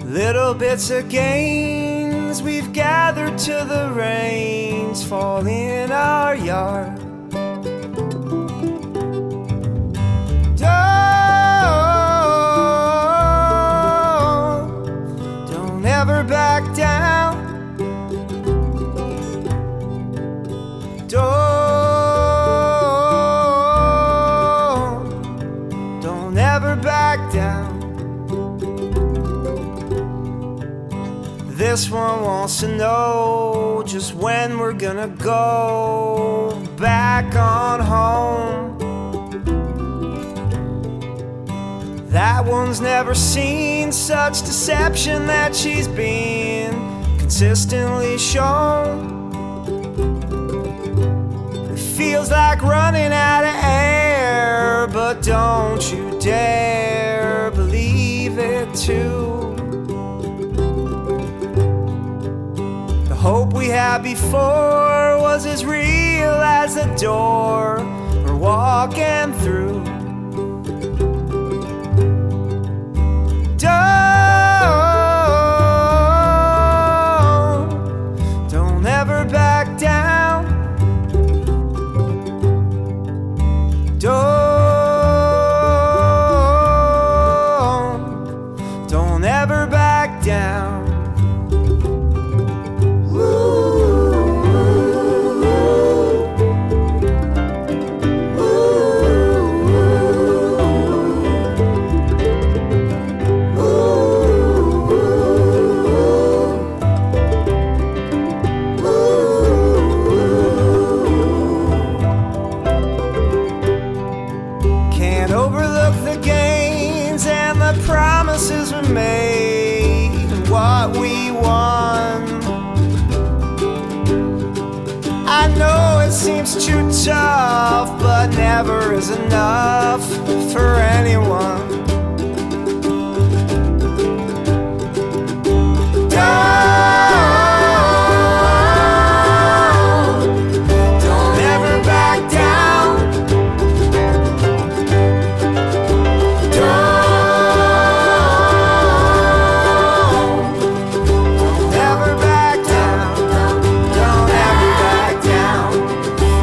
Little bits of gains we've gathered to the rains fall in our yard. Don't ever back down. Don't ever back down. This one wants to know just when we're gonna go back on home. That one's never seen such deception that she's been consistently shown. It feels feels like running out of air, but don't you dare believe it too. The hope we had before was as real as the door we're walking through. Don't ever back down. Don't ever back down. Can't overlook the gains and the promises we made and what we won. I know it seems too tough, but never is enough for anyone. Don't ever back down. Don't ever back down. Don't ever back down.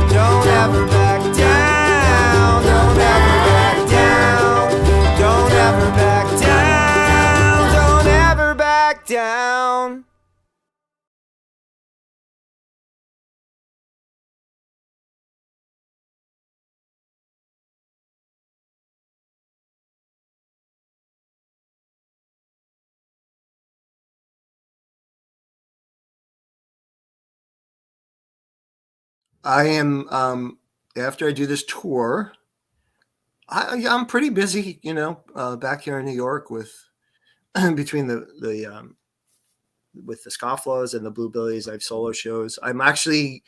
Don't ever back down. Don't ever back down. Don't ever back down. Don't ever back down. I am after I do this tour, I'm pretty busy, back here in New York with between the with the Scofflaws and the Bluebillies. I have solo shows. I'm actually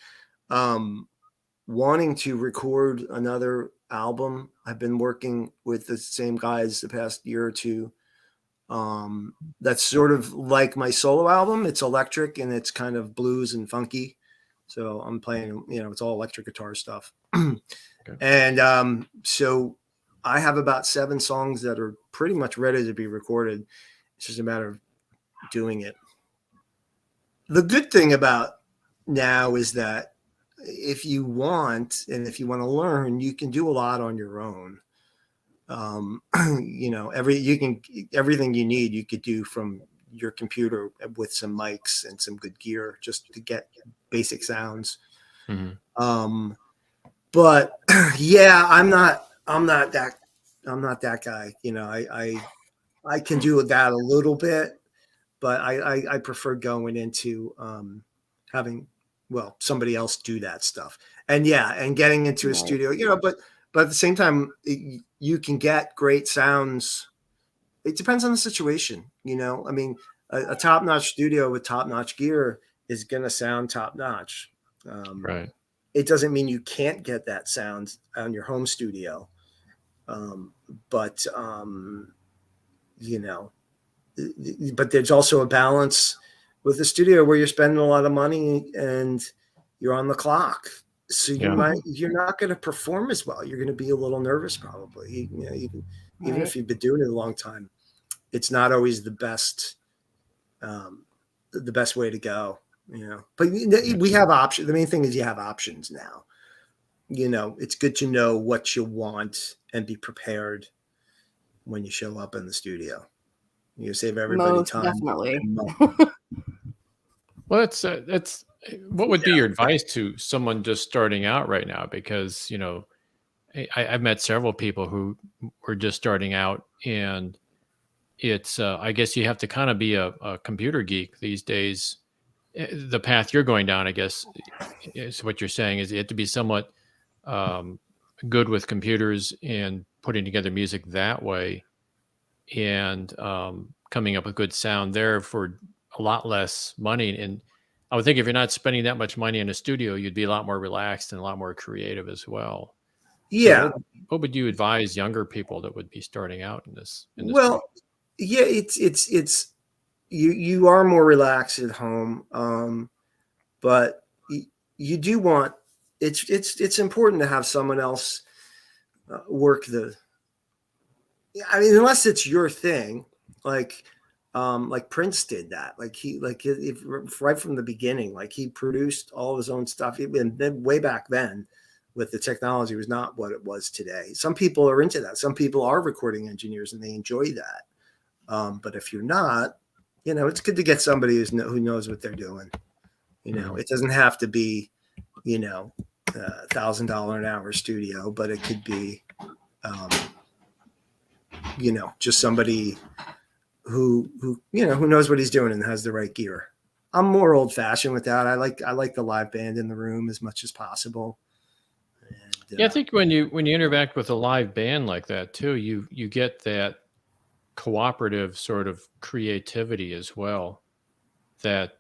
wanting to record another album. I've been working with the same guys the past year or two. That's sort of like my solo album. It's electric and it's kind of blues and funky. So I'm playing, it's all electric guitar stuff. Okay. And so I have about 7 songs that are pretty much ready to be recorded. It's just a matter of doing it. The good thing about now is that if you want, and if you want to learn, you can do a lot on your own. Everything you need, you could do from your computer with some mics and some good gear just to get basic sounds. Mm-hmm. But yeah, I'm not that guy. I can do that a little bit, but I prefer going into having somebody else do that stuff. And getting into a studio, but at the same time, you can get great sounds. It depends on the situation, I mean, a top-notch studio with top-notch gear is going to sound top-notch. Right. It doesn't mean you can't get that sound on your home studio. But there's also a balance with the studio where you're spending a lot of money and you're on the clock. So you're not going to perform as well. You're going to be a little nervous probably. Even if you've been doing it a long time, it's not always the best way to go. But we have options. The main thing is you have options now. It's good to know what you want and be prepared when you show up in the studio. You save everybody Most time. definitely. Well, that's what would be your advice to someone just starting out right now? Because, I've met several people who were just starting out, and it's, I guess you have to kind of be a computer geek these days. The path you're going down, I guess, is what you're saying is you have to be somewhat good with computers and putting together music that way, and coming up with good sound there for a lot less money. And I would think if you're not spending that much money in a studio, you'd be a lot more relaxed and a lot more creative as well. So Yeah. what would you advise younger people that would be starting out in this industry? Well, yeah, it's you are more relaxed at home, but you do want it's important to have someone else work the. I mean, unless it's your thing, like Prince did that. Like right from the beginning, like he produced all of his own stuff. And then way back then, with the technology, was not what it was today. Some people are into that. Some people are recording engineers and they enjoy that. But if you're not, it's good to get somebody who knows what they're doing. It doesn't have to be, $1,000 an hour studio, but it could be, just somebody who knows what he's doing and has the right gear. I'm more old fashioned with that. I like the live band in the room as much as possible. And, I think when you interact with a live band like that too, you get that cooperative sort of creativity as well. That,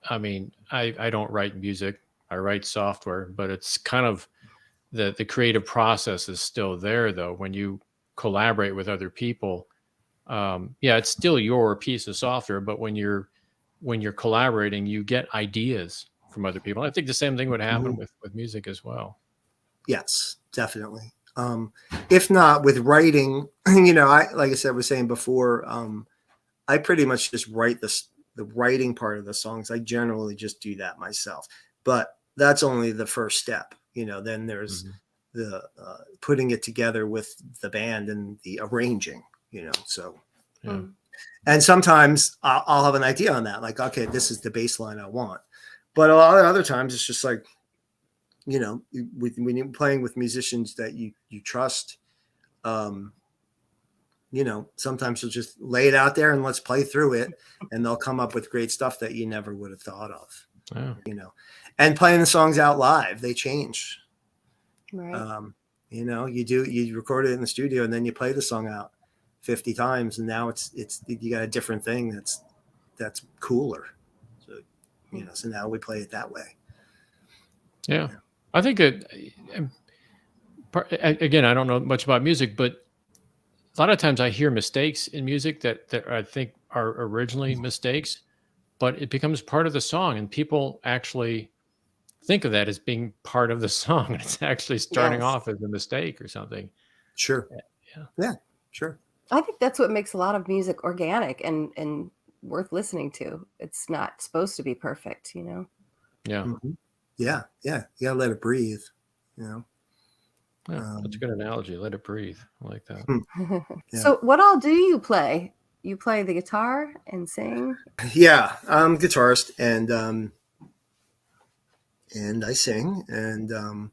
I mean, I don't write music, I write software, but it's kind of the creative process is still there though. When you collaborate with other people, it's still your piece of software, but when you're collaborating, you get ideas from other people. I think the same thing would happen with music as well. Yes, definitely. If not with writing, like I said, was saying before, I pretty much just write the writing part of the songs. I generally just do that myself, but that's only the first step. Then there's the putting it together with the band and the arranging. So. Yeah. And sometimes I'll have an idea on that, like, okay, this is the bass line I want. But a lot of other times it's just like, when you're playing with musicians that you trust, sometimes you'll just lay it out there and let's play through it, and they'll come up with great stuff that you never would have thought of. Yeah. And playing the songs out live, they change. Right. You record it in the studio and then you play the song out 50 times, and now it's you got a different thing that's cooler. So so now we play it that way. Yeah. I think that, again, I don't know much about music, but a lot of times I hear mistakes in music that I think are originally mistakes, but it becomes part of the song, and people actually think of that as being part of the song, and it's actually starting Yes. off as a mistake or something. Sure. Yeah, sure. I think that's what makes a lot of music organic and worth listening to. It's not supposed to be perfect, Yeah. Yeah. You gotta let it breathe. Yeah, that's a good analogy. Let it breathe. I like that. Yeah. So what all do you play? You play the guitar and sing? Yeah, I'm a guitarist and I sing, and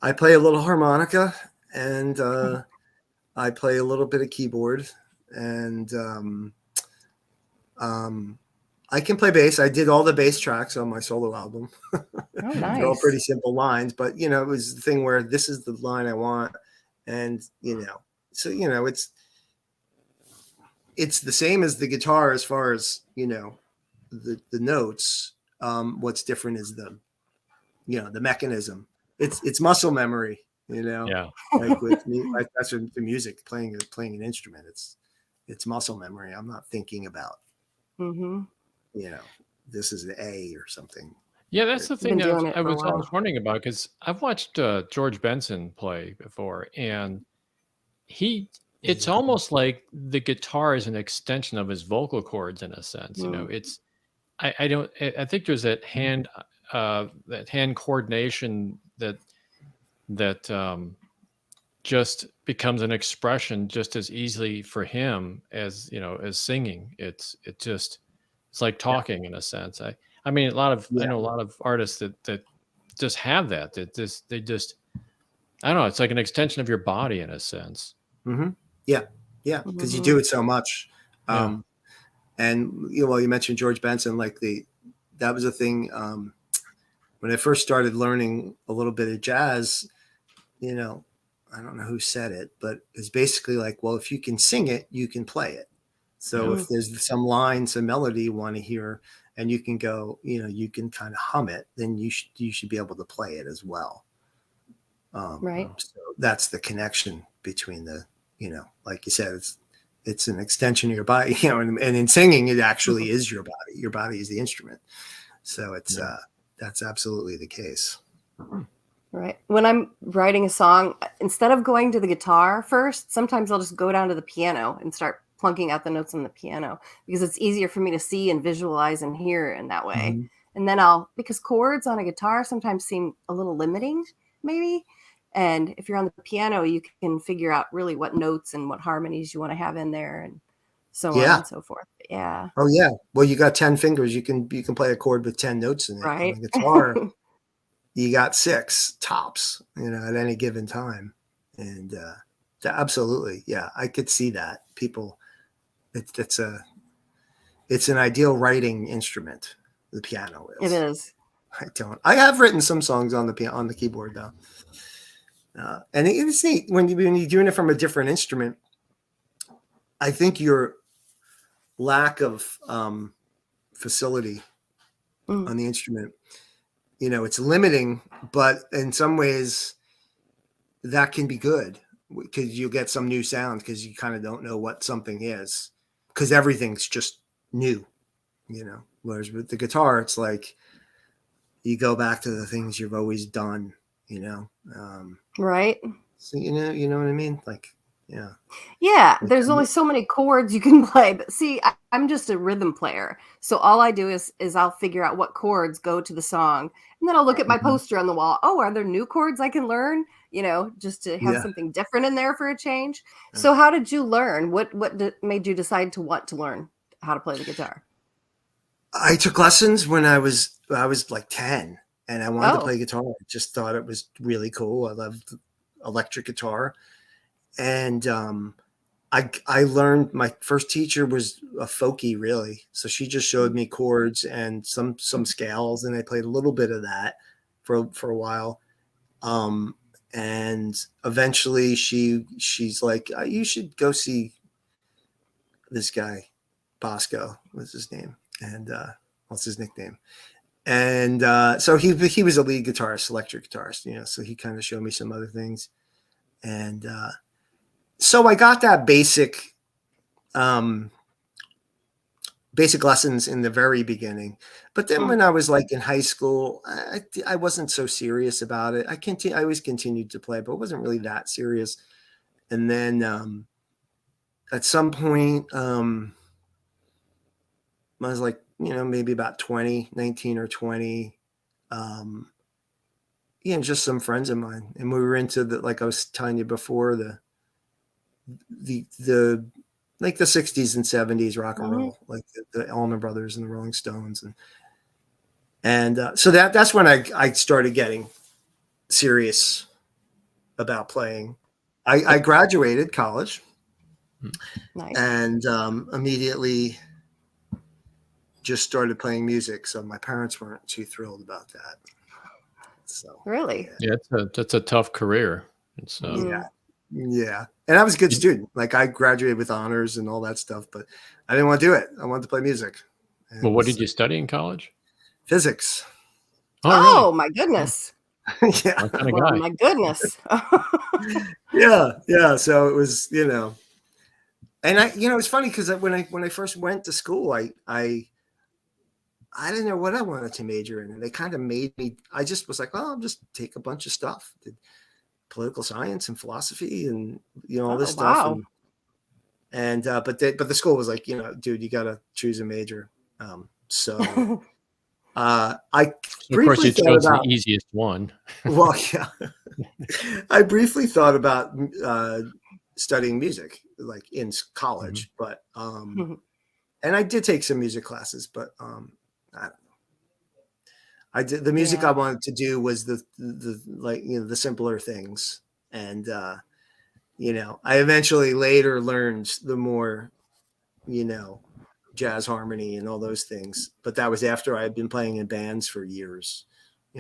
I play a little harmonica, and I play a little bit of keyboard, and I can play bass. I did all the bass tracks on my solo album. Oh, nice. They're all pretty simple lines, but it was the thing where this is the line I want, and so it's the same as the guitar as far as the notes. What's different is the mechanism. It's muscle memory. Yeah. Like with me, like that's with the music, playing an instrument. It's muscle memory. I'm not thinking about this is the A or something. Yeah, that's the thing Been doing that it I for a was while. always wondering about, because I've watched George Benson play before, and it's almost like the guitar is an extension of his vocal cords in a sense. It's I think there's that hand coordination that just becomes an expression just as easily for him as as singing. It's like talking in a sense. I mean, I know a lot of artists that just have that they just I don't know, it's like an extension of your body in a sense. Yeah, because you do it so much. And you mentioned George Benson, like that was a thing when I first started learning a little bit of jazz. I don't know who said it, but it's basically like, well, if you can sing it, you can play it. So if there's some line, some melody you want to hear, and you can go, you can kind of hum it, then you should be able to play it as well. Right. So that's the connection between like you said, it's an extension of your body, and in singing, it actually is your body. Your body is the instrument. So it's, that's absolutely the case. Right. When I'm writing a song, instead of going to the guitar first, sometimes I'll just go down to the piano and start plunking out the notes on the piano, because it's easier for me to see and visualize and hear in that way. And then because chords on a guitar sometimes seem a little limiting, maybe. And if you're on the piano, you can figure out really what notes and what harmonies you want to have in there, and so on and so forth. Yeah. Oh yeah. Well, you got 10 fingers. You can play a chord with 10 notes in it. Right. On the guitar, you got 6 tops, at any given time. And absolutely, yeah, I could see that. People, it's an ideal writing instrument. The piano is. It is. I have written some songs on the keyboard though. And it's neat when you're doing it from a different instrument. I think your lack of facility on the instrument, it's limiting, but in some ways that can be good, because you'll get some new sound, because you kind of don't know what something is, because everything's just new, whereas with the guitar, it's like you go back to the things you've always done, right. So, you know what I mean? Like, yeah, there's only so many chords you can play, but see, I'm just a rhythm player, so all I do is I'll figure out what chords go to the song, and then I'll look at my poster on the wall. Oh, are there new chords I can learn, just to have something different in there for a change. So how did you learn? What made you decide to want to learn how to play the guitar? I took lessons when I was like 10, and I wanted to play guitar. I just thought it was really cool. I loved electric guitar. And I learned, my first teacher was a folky, really. So she just showed me chords and some scales, and I played a little bit of that for a while. And eventually she's like, you should go see this guy, Bosco was his name, and what's his nickname? And so he was a lead guitarist, electric guitarist, so he kind of showed me some other things. And so I got that basic lessons in the very beginning. But then when I was like in high school, I wasn't so serious about it. I always continued to play, but it wasn't really that serious. And then at some point, I was like, maybe about 19 or 20. Just some friends of mine. And we were into like I was telling you before, the like the 60s and 70s rock and roll, like the Allman Brothers and the Rolling Stones, and so that's when I started getting serious about playing. I graduated college, Nice. and immediately just started playing music. So my parents weren't too thrilled about that. So Really, that's a tough career. It's Yeah. And I was a good student. Like I graduated with honors and all that stuff, but I didn't want to do it. I wanted to play music. And well, what did you study in college? Physics. Oh, really? My goodness. Yeah. Kind of guy. My goodness. Yeah. So it was, and it's funny because when I first went to school, I didn't know what I wanted to major in. And they kind of made me, I just was like, oh, I'll just take a bunch of stuff. Did political science and philosophy and all this stuff. Wow. And but the school was like, dude, you got to choose a major. So I of course you chose the easiest one. Well, yeah. I briefly thought about studying music, like in college, but and I did take some music classes, but I don't know. I did the music I wanted to do was the like the simpler things, and I eventually later learned the more jazz harmony and all those things, but that was after I had been playing in bands for years.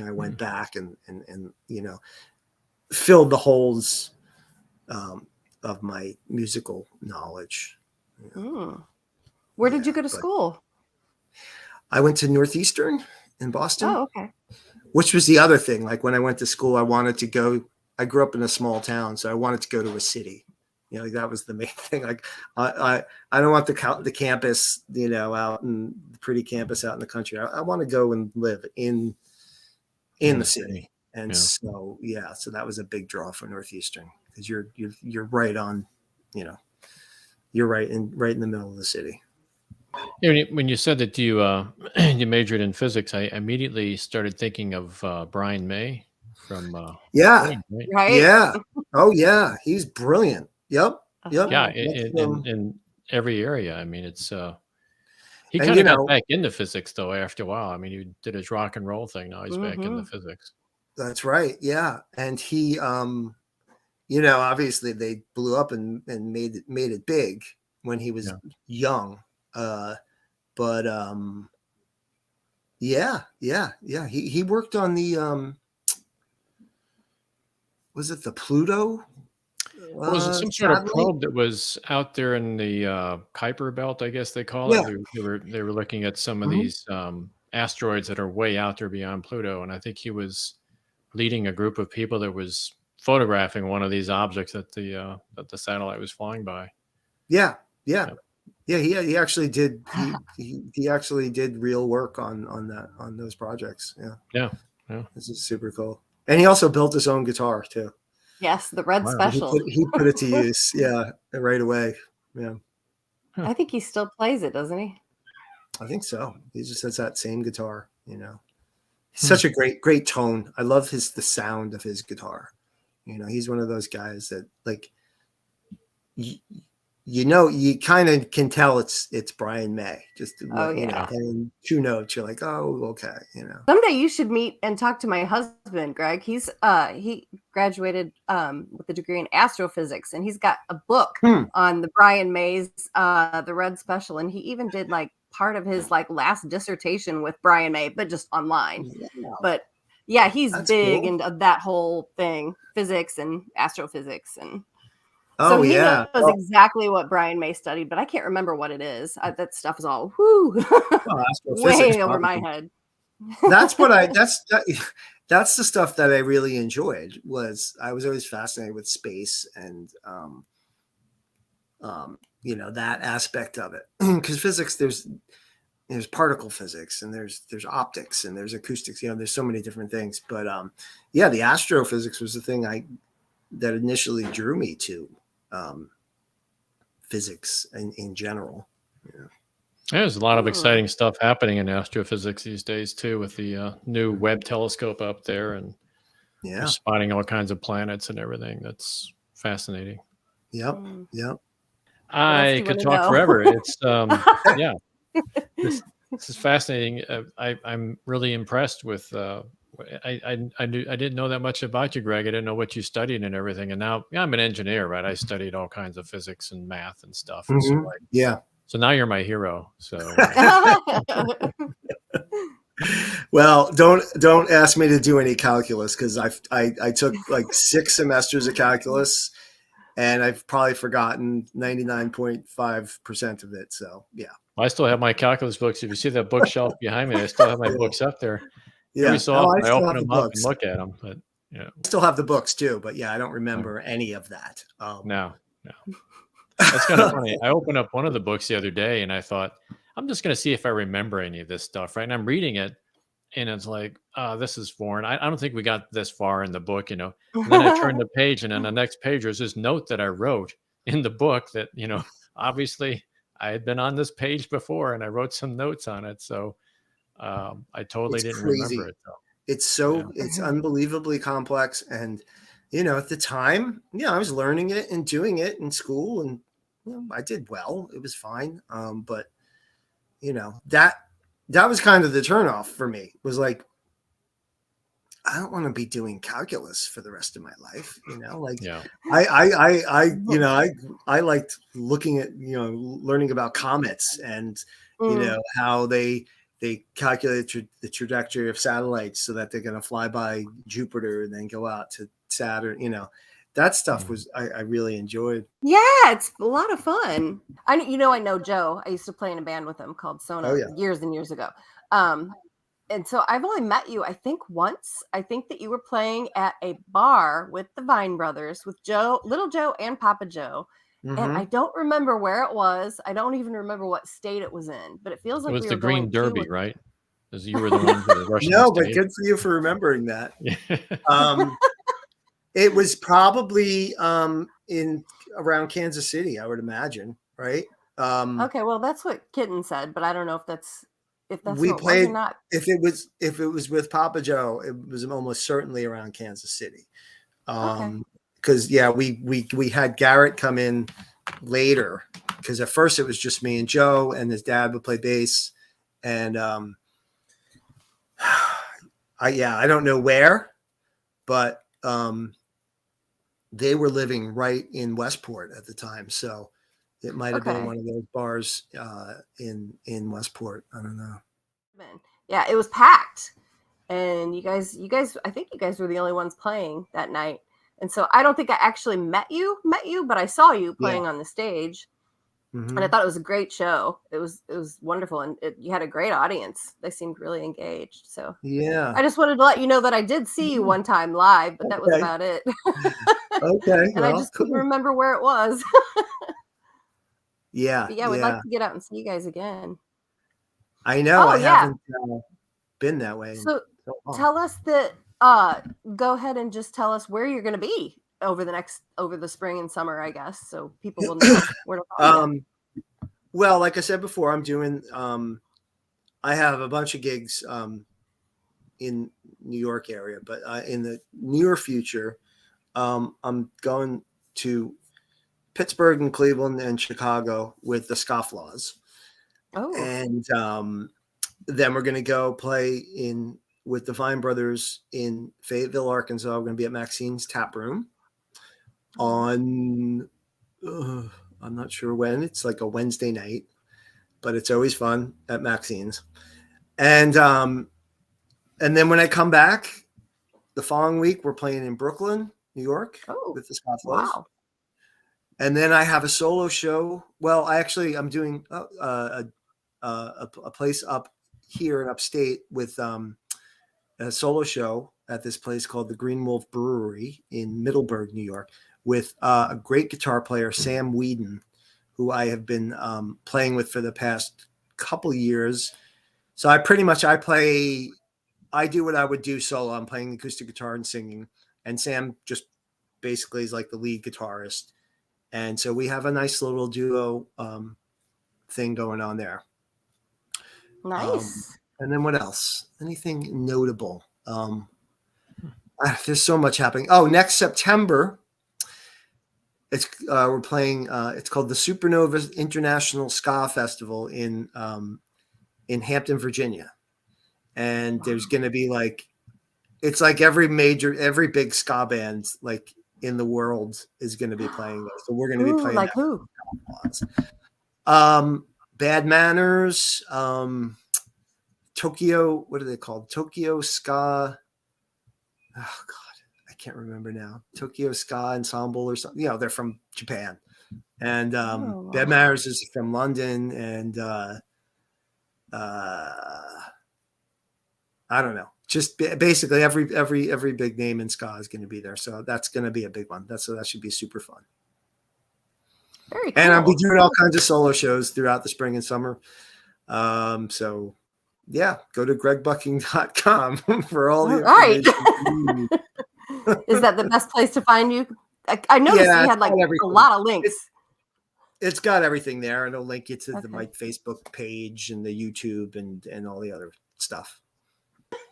I went back and filled the holes of my musical knowledge. Where did you go to school? I went to Northeastern in Boston, Oh, okay. which was the other thing. Like when I went to school, I wanted to go. I grew up in a small town, so I wanted to go to a city. You know, like that was the main thing. Like I don't want the campus, you know, out in the pretty campus out in the country. I want to go and live in the city. And so so that was a big draw for Northeastern because you're right on, you know, you're right in the middle of the city. When you said that you you majored in physics, I immediately started thinking of Brian May from Yeah. right? Right. Yeah. Oh yeah. He's brilliant. Yep. Yep. Yeah, in every area. I mean, it's he kind of got back into physics though after a while. I mean, he did his rock and roll thing. Now he's back into physics. That's right. Yeah. And he you know, obviously they blew up and made it big when he was young. But he worked on the was it the Pluto? Was it some sort of probe that was out there in the Kuiper belt, I guess they call it? They were looking at some of these asteroids that are way out there beyond Pluto, and I think he was leading a group of people that was photographing one of these objects that the satellite was flying by. Yeah. He actually did. He actually did real work on those projects. Yeah. This is super cool. And he also built his own guitar too. Yes, the Red Special. He put it to use. Right away. Yeah. I think he still plays it, doesn't he? I think so. He just has that same guitar. You know, such a great tone. I love the sound of his guitar. You know, he's one of those guys that like. You know, you kind of can tell it's Brian May. Just you know, and 2 notes, you're like, oh, okay, you know. Someday you should meet and talk to my husband, Greg. He's he graduated with a degree in astrophysics, and he's got a book on the Brian May's the Red Special, and he even did like part of his like last dissertation with Brian May, but just online. But yeah, he's big into that whole thing, physics and astrophysics and. So he knows exactly what Brian May studied, but I can't remember what it is. That stuff is all way over my head. That's the stuff that I really enjoyed. I was always fascinated with space and you know, that aspect of it. Because physics, there's particle physics and there's optics and there's acoustics. You know, there's so many different things. But the astrophysics was the thing that initially drew me to physics in general. There's a lot of exciting stuff happening in astrophysics these days too, with the new Webb telescope up there, and they're spotting all kinds of planets and everything. That's fascinating. Yep. I could talk forever. It's this is fascinating. I'm really impressed with I didn't know that much about you, Greg. I didn't know what you studied and everything. And now I'm an engineer, right? I studied all kinds of physics and math and stuff. And so now you're my hero. So well, don't ask me to do any calculus because I took like 6 semesters of calculus and I've probably forgotten 99.5% of it. So I still have my calculus books. If you see that bookshelf behind me, I still have my books up there. Every so often I open them up and look at them, but I still have the books too. But I don't remember any of that. No. That's kind of funny. I opened up one of the books the other day, and I thought, I'm just going to see if I remember any of this stuff, right? And I'm reading it, and it's like, oh, this is foreign. I don't think we got this far in the book, you know. And then I turned the page, and on the next page, there's this note that I wrote in the book that, you know, obviously I had been on this page before, and I wrote some notes on it. So I totally didn't remember it though. It's unbelievably complex, and you know, at the time, I was learning it and doing it in school, and I did well. It was fine, but you know, that was kind of the turnoff for me. Was like, I don't want to be doing calculus for the rest of my life. You know, like I liked looking at, you know, learning about comets and you know how they calculate the trajectory of satellites so that they're going to fly by Jupiter and then go out to Saturn. You know, that stuff was I really enjoyed. Yeah, it's a lot of fun. I know Joe. I used to play in a band with him called Sona years and years ago. And so I've only met you, I think, once. I think that you were playing at a bar with the Vine Brothers, with Joe, Little Joe, and Papa Joe. And I don't remember where it was. I don't even remember what state it was in, but it feels It like was we the were going Green Derby, to. right? Because you were the one that was rushing No, the but stage. good for you for remembering that. Yeah. It was probably in around Kansas City, I would imagine, right? Okay, well, that's what Kitten said, but I don't know if that's We what it was or played not. if it was with Papa Joe, it was almost certainly around Kansas City. Okay. Because we had Garrett come in later, because at first it was just me and Joe, and his dad would play bass, and I don't know where, but they were living right in Westport at the time, so it might have been Okay. one of those bars in Westport. I don't know. Yeah, it was packed, and you guys, I think you guys were the only ones playing that night, and so I don't think I actually met you, but I saw you playing on the stage. And I thought it was a great show. It was wonderful, and you had a great audience. They seemed really engaged. So Yeah, I just wanted to let you know that I did see you one time live, but that was about it. Okay, And I just couldn't remember where it was. Yeah, But yeah, we'd like to get out and see you guys again. I know. Oh, I yeah. haven't been that way. So long. tell us that. Go ahead and just tell us where you're going to be over the spring and summer, I guess, so people will know where to find you. Well, like I said before, I'm doing. I have a bunch of gigs in New York area, but in the near future, I'm going to Pittsburgh and Cleveland and Chicago with the Scofflaws. Oh. And then we're going to go play with the Vine Brothers in Fayetteville, Arkansas. We're going to be at Maxine's Tap Room on, I'm not sure when. It's like a Wednesday night, but it's always fun at Maxine's. And then when I come back the following week, we're playing in Brooklyn, New York with the Scofflaws. Wow. And then I have a solo show. Well, I'm doing a place up here in upstate with a solo show at this place called the Green Wolf Brewery in Middleburg, New York, with a great guitar player, Sam Whedon, who I have been playing with for the past couple years. So I do what I would do solo. I'm playing acoustic guitar and singing, and Sam just basically is like the lead guitarist. And so we have a nice little duo thing going on there. Nice. And then what else? Anything notable? There's so much happening. Oh, next September, we're playing. It's called the Supernova International Ska Festival in Hampton, Virginia, and there's going to be it's like every big ska band in the world is going to be playing there. So we're going to be playing like who? Bad Manners, Tokyo. What are they called? Tokyo Ska. Oh God, I can't remember now. Tokyo Ska Ensemble or something. They're from Japan, and Bad Manners is from London, and I don't know. Just basically every big name in ska is going to be there. So that's going to be a big one. That should be super fun. Very cool. And I'll be doing all kinds of solo shows throughout the spring and summer. So yeah, go to gregbucking.com for all the information. Right. Is that the best place to find you? I noticed you had a lot of links. It's got everything there, and it'll link you to my Facebook page and the YouTube and all the other stuff.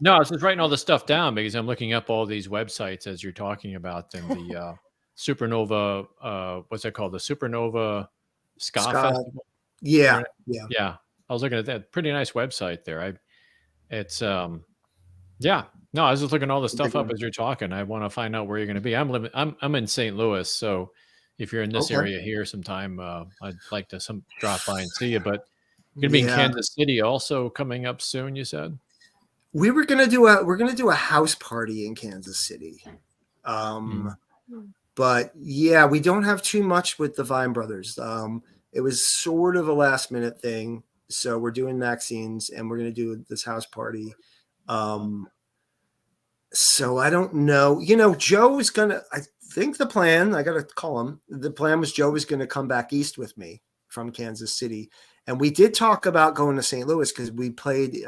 No, I was just writing all this stuff down because I'm looking up all these websites as you're talking about them. The Supernova, what's that called? The Supernova Ska Festival. Yeah. I was looking at that. Pretty nice website there. I was just looking all the stuff up as you're talking. I want to find out where you're going to be. I'm in St. Louis, so if you're in this area here sometime, I'd like to drop by and see you. But you're going to be in Kansas City also coming up soon, you said? We're gonna do a house party in Kansas City, but we don't have too much with the Vine Brothers. It was sort of a last minute thing, So we're doing Maxine's, and we're going to do this house party. So I don't know. Joe is going to, I think the plan, I got to call him. The plan was Joe was going to come back east with me from Kansas City. And we did talk about going to St. Louis because we played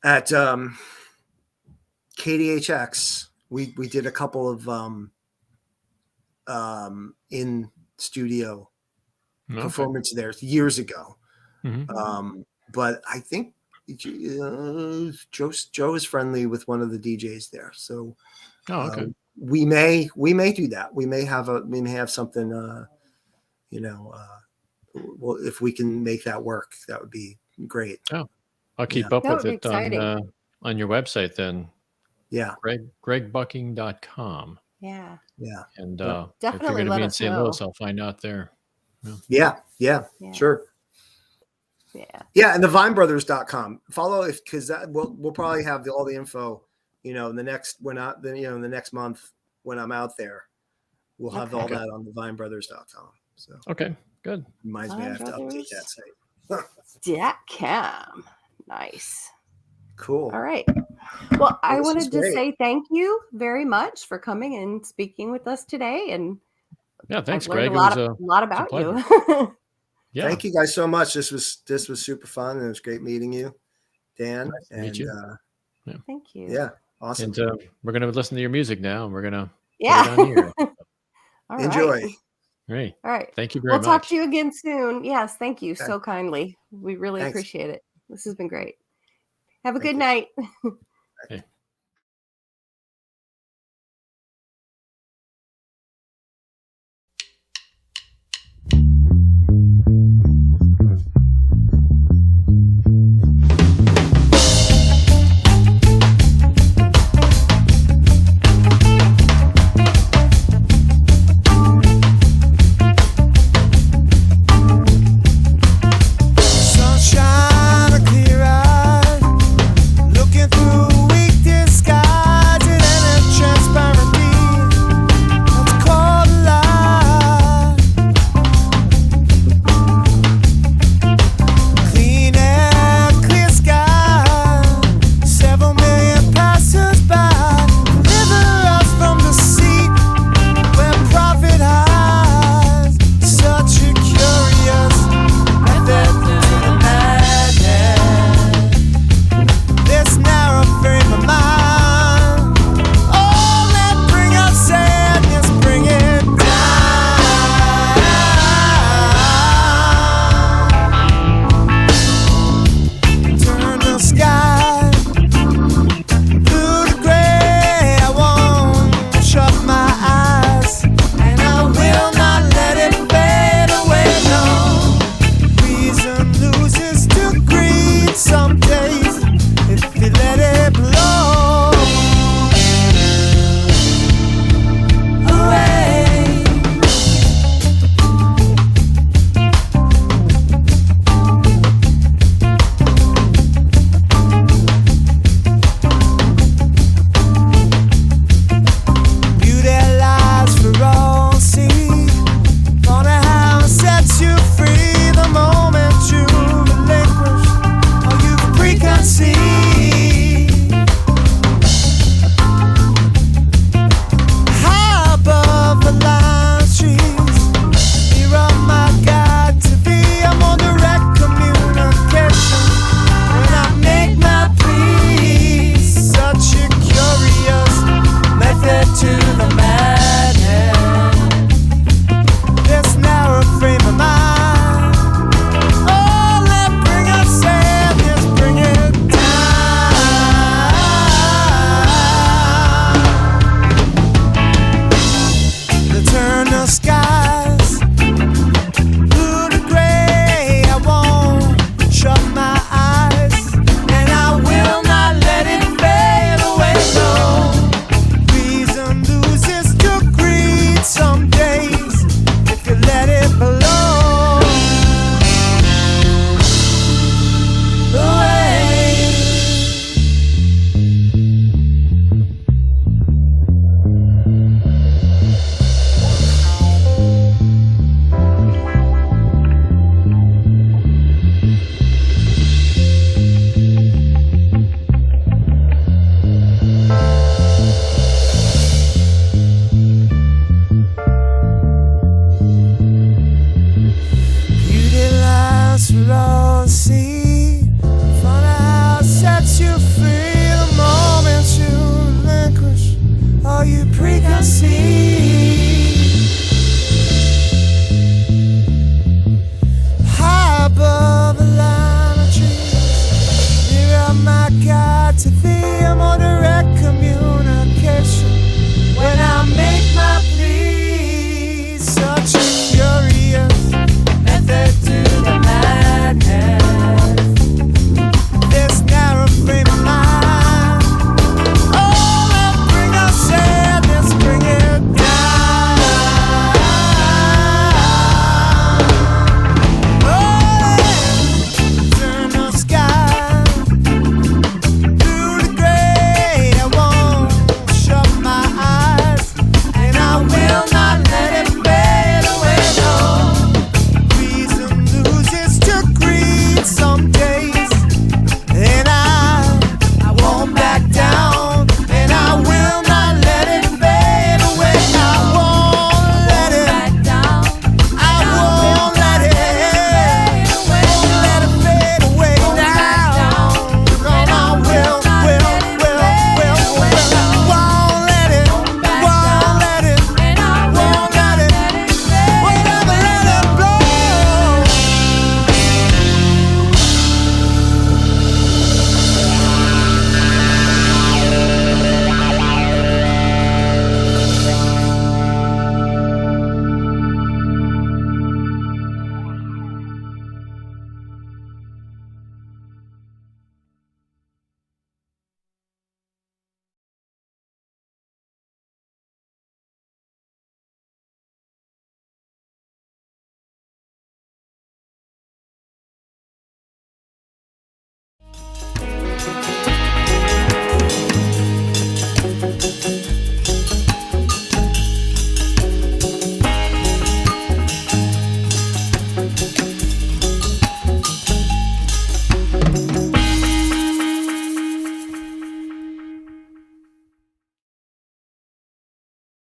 at KDHX. We did a couple of in studio performance there years ago. But I think Joe is friendly with one of the DJs there, so we may do that. We may have something. Well, if we can make that work, that would be great. Oh, I'll keep up with it on your website then. Yeah, gregbucking.com. Yeah. And definitely if you're going to be in St. know. Louis, I'll find out there. Yeah, sure. Yeah, and the vinebrothers.com. Follow because that we'll probably have all the info, in the next in the next month when I'm out there. We'll have all that on the vinebrothers.com. So okay, good. Reminds me I have to update that site. .com. Nice. Cool. All right. Well, I wanted to say thank you very much for coming and speaking with us today. And thanks, Greg. It was a lot about you. Yeah. Thank you guys so much. This was super fun, and it was great meeting you, Dan. Nice to meet you. Thank you. Yeah, awesome. And we're going to listen to your music now, and we're going to put it on here. Enjoy. Great. All right. Thank you very much. We'll talk to you again soon. Yes, thank you so kindly. We really appreciate it. This has been great. Have a good night. Okay.